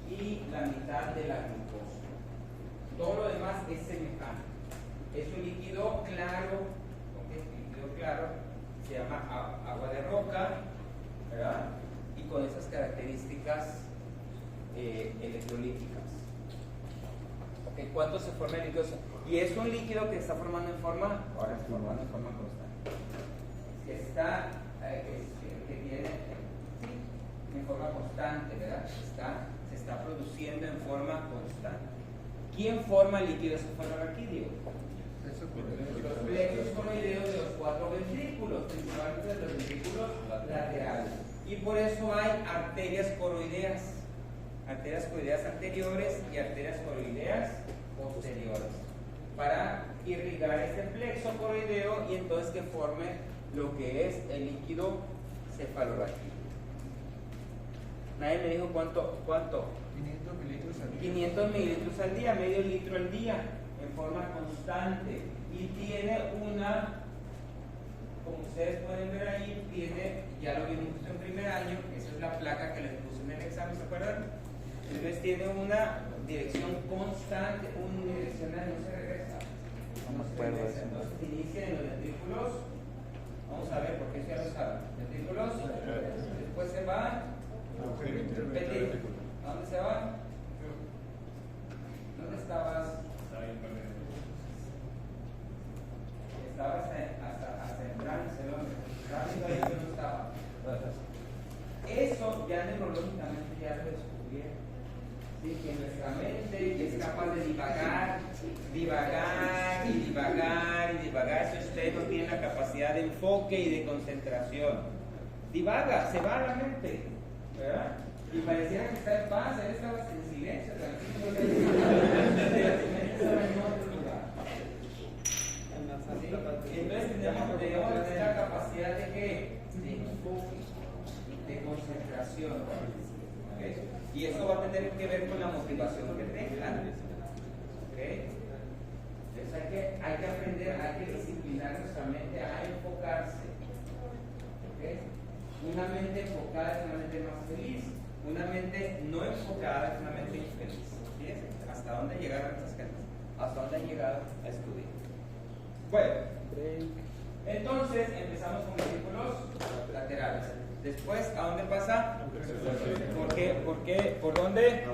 y la mitad de la glucosa. Todo lo demás es semejante. Es un líquido claro, ¿ok? Líquido claro, se llama agua de roca, ¿verdad? Y con esas características electrolíticas. Okay, ¿cuánto se forma el líquido? Y es un líquido que está formando en forma constante. Que tiene en forma constante, ¿verdad? Se está produciendo en forma constante. ¿Quién forma el líquido cefalorraquídeo? Los plexos coroideos de los 4 ventrículos, principalmente de los ventrículos laterales. Y por eso hay arterias coroideas anteriores y arterias coroideas posteriores, para irrigar este plexo coroideo y entonces que forme lo que es el líquido cefalorraquídeo. Nadie me dijo cuánto. 500 mililitros al día. 500 mililitros al día, medio litro al día, en forma constante. Y tiene una, como ustedes pueden ver ahí, ya lo vimos en primer año, esa es la placa que les puse en el examen, ¿se acuerdan? Entonces tiene una dirección constante, unidireccional, no se regresa. No me acuerdo de eso. Entonces inicia en los ventrículos, vamos a ver por qué ya lo saben. Ventrículos, después se va. ¿A dónde se va? ¿Dónde estabas? Estabas hasta entrar en Celón. Rápido ahí yo no estaba. Eso ya neurológicamente ya lo descubrieron. Sí, que nuestra mente es capaz de divagar si usted no tiene la capacidad de enfoque y de concentración. Divaga, se va a la mente, ¿verdad? Y pareciera que está en paz, él estaba en silencio, tranquilo. Entonces debemos tener la capacidad de ¿qué? De enfoque, de concentración. ¿Okay? Y eso va a tener que ver con la motivación que tengan. ¿Okay? Entonces hay que aprender, hay que disciplinar nuestra mente a enfocarse. ¿Okay? Una mente enfocada es una mente más feliz. Una mente no enfocada es una mente infeliz. ¿Fíjense? ¿Hasta dónde llegaron estas gentes? ¿Hasta dónde han llegado a estudiar? Bueno, entonces empezamos con ventrículos laterales. Después, ¿a dónde pasa? ¿Por qué? ¿Por dónde?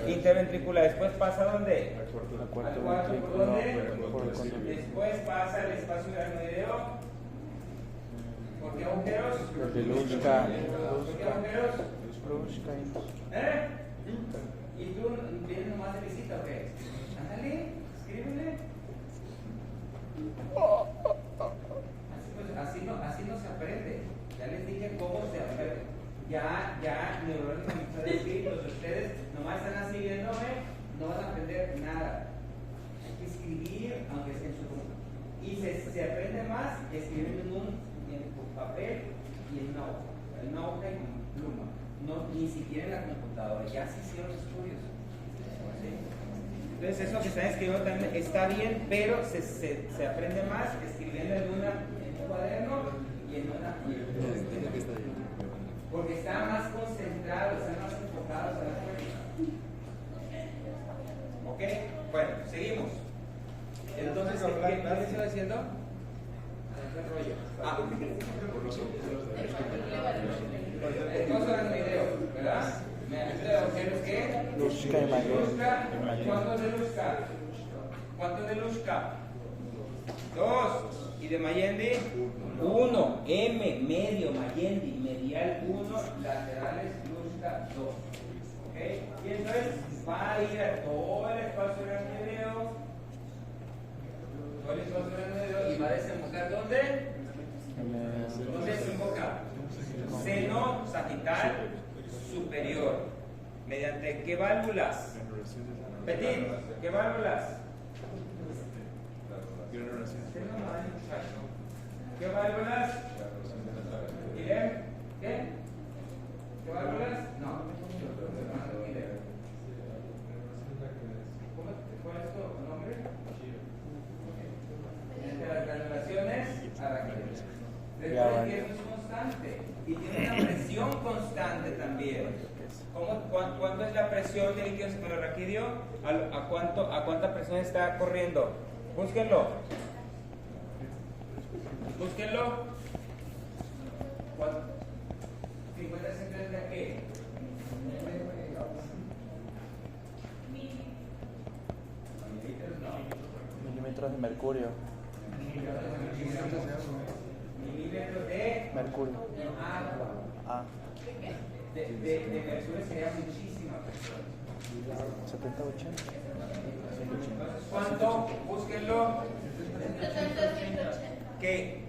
Interventricular. Después pasa ¿a dónde? Al cuarto. ¿Por dónde? Después pasa el espacio aracnoideo. ¿Por qué agujeros? Porque luzca. ¿Por qué agujeros? ¿Eh? ¿Y tú vienes nomás de visita o qué? Ándale, escríbele. Así no se aprende. Ya les dije cómo se aprende. Ya neurológicamente escritos. Ustedes nomás están así viéndome, no van a aprender nada. Hay que escribir, aunque sea en su computadora. Y se aprende más escribiendo en papel y en una hoja. En una hoja y con pluma. No, ni siquiera en la computadora. Ya se hicieron estudios. ¿Sí? Entonces eso que están escribiendo también está bien, pero se aprende más escribiendo en un cuaderno y en una. Porque están más concentrados, están más enfocados a la práctica. ¿Ok? Bueno, seguimos. Entonces, ¿qué estaba diciendo? Estamos hablando de video, ¿verdad? Me ayuda a ver qué. Luzca y Luzca. ¿Cuánto es de Luzca? ¿Cuánto es de Luzca? 2. ¿Y de Mayendi? 1. M, medio, Mayendi, medial 1, laterales Luzca 2. ¿Ok? Y entonces va a ir a todo el espacio grande de video. Todo el espacio grande de video y va a desembocar ¿dónde? ¿Dónde desemboca? Seno sagital superior. ¿Mediante qué válvulas? Petit, ¿qué válvulas? ¿Qué válvulas? ¿Guilhem? ¿Qué? ¿Qué válvulas? No. ¿Cuál es tu nombre? Mediante las granulaciones arraquídeas. Recuerden que esto es constante y tiene una presión constante también. ¿Cuánto es la presión del líquido cefalorraquídeo? ¿A cuánta presión está corriendo? Búsquenlo. Búsquenlo. 50 centímetros de qué? Milímetros de mercurio. Milímetros de Mercurio. agua. Ah. De mercurio sería muchísima presión. 70, 80. Entonces, ¿cuánto? Búsquenlo. ¿Qué?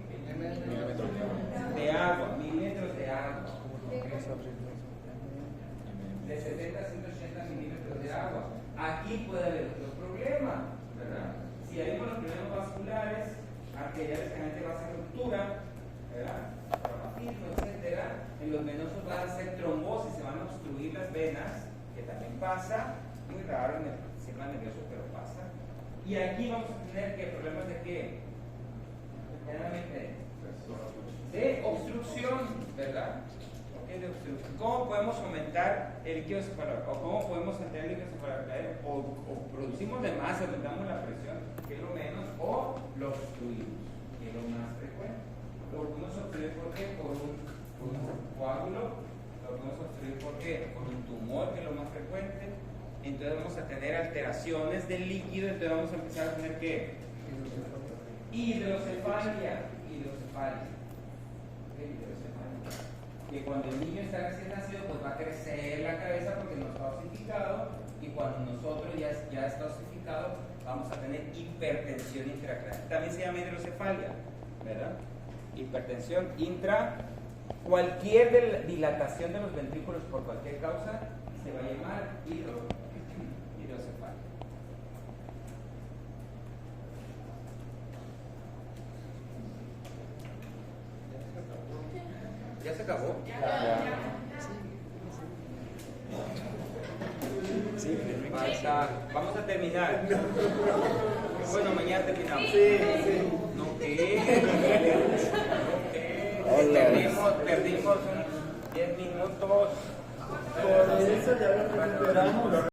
De agua, milímetros de agua. De 70 a 180 milímetros de agua. Aquí puede haber otro problema, ¿verdad? Si hay unos problemas vasculares, arteriales que va a ser ruptura, ¿verdad? Traumatismo, etcétera. En los venosos van a hacer trombosis, se van a obstruir las venas, que también pasa, muy raro en el sistema nervioso, pero pasa. Y aquí vamos a tener que problemas de qué? Generalmente de obstrucción, ¿verdad? De obstrucción. ¿Cómo podemos aumentar el líquido cefalorraquídeo? ¿O cómo podemos mantener el líquido cefalorraquídeo? O producimos de más, aumentamos la presión, que es lo menos, o lo obstruimos, que es lo más frecuente. Lo podemos obstruir ¿por qué? Por un coágulo. Lo podemos obstruir ¿por qué? Por un tumor, que es lo más frecuente. Entonces vamos a tener alteraciones del líquido, entonces vamos a empezar a tener ¿qué? Hidrocefalia. Que cuando el niño está recién nacido, pues va a crecer la cabeza porque no está osificado, y cuando nosotros ya está osificado, vamos a tener hipertensión intracraneal. También se llama hidrocefalia, ¿verdad? Hipertensión cualquier dilatación de los ventrículos por cualquier causa se va a llamar hidrocefalia. ¿Ya se acabó? Vamos a terminar. Bueno, mañana terminamos. No, ¿qué? Perdimos 10 minutos. Por eso ya lo recuperamos.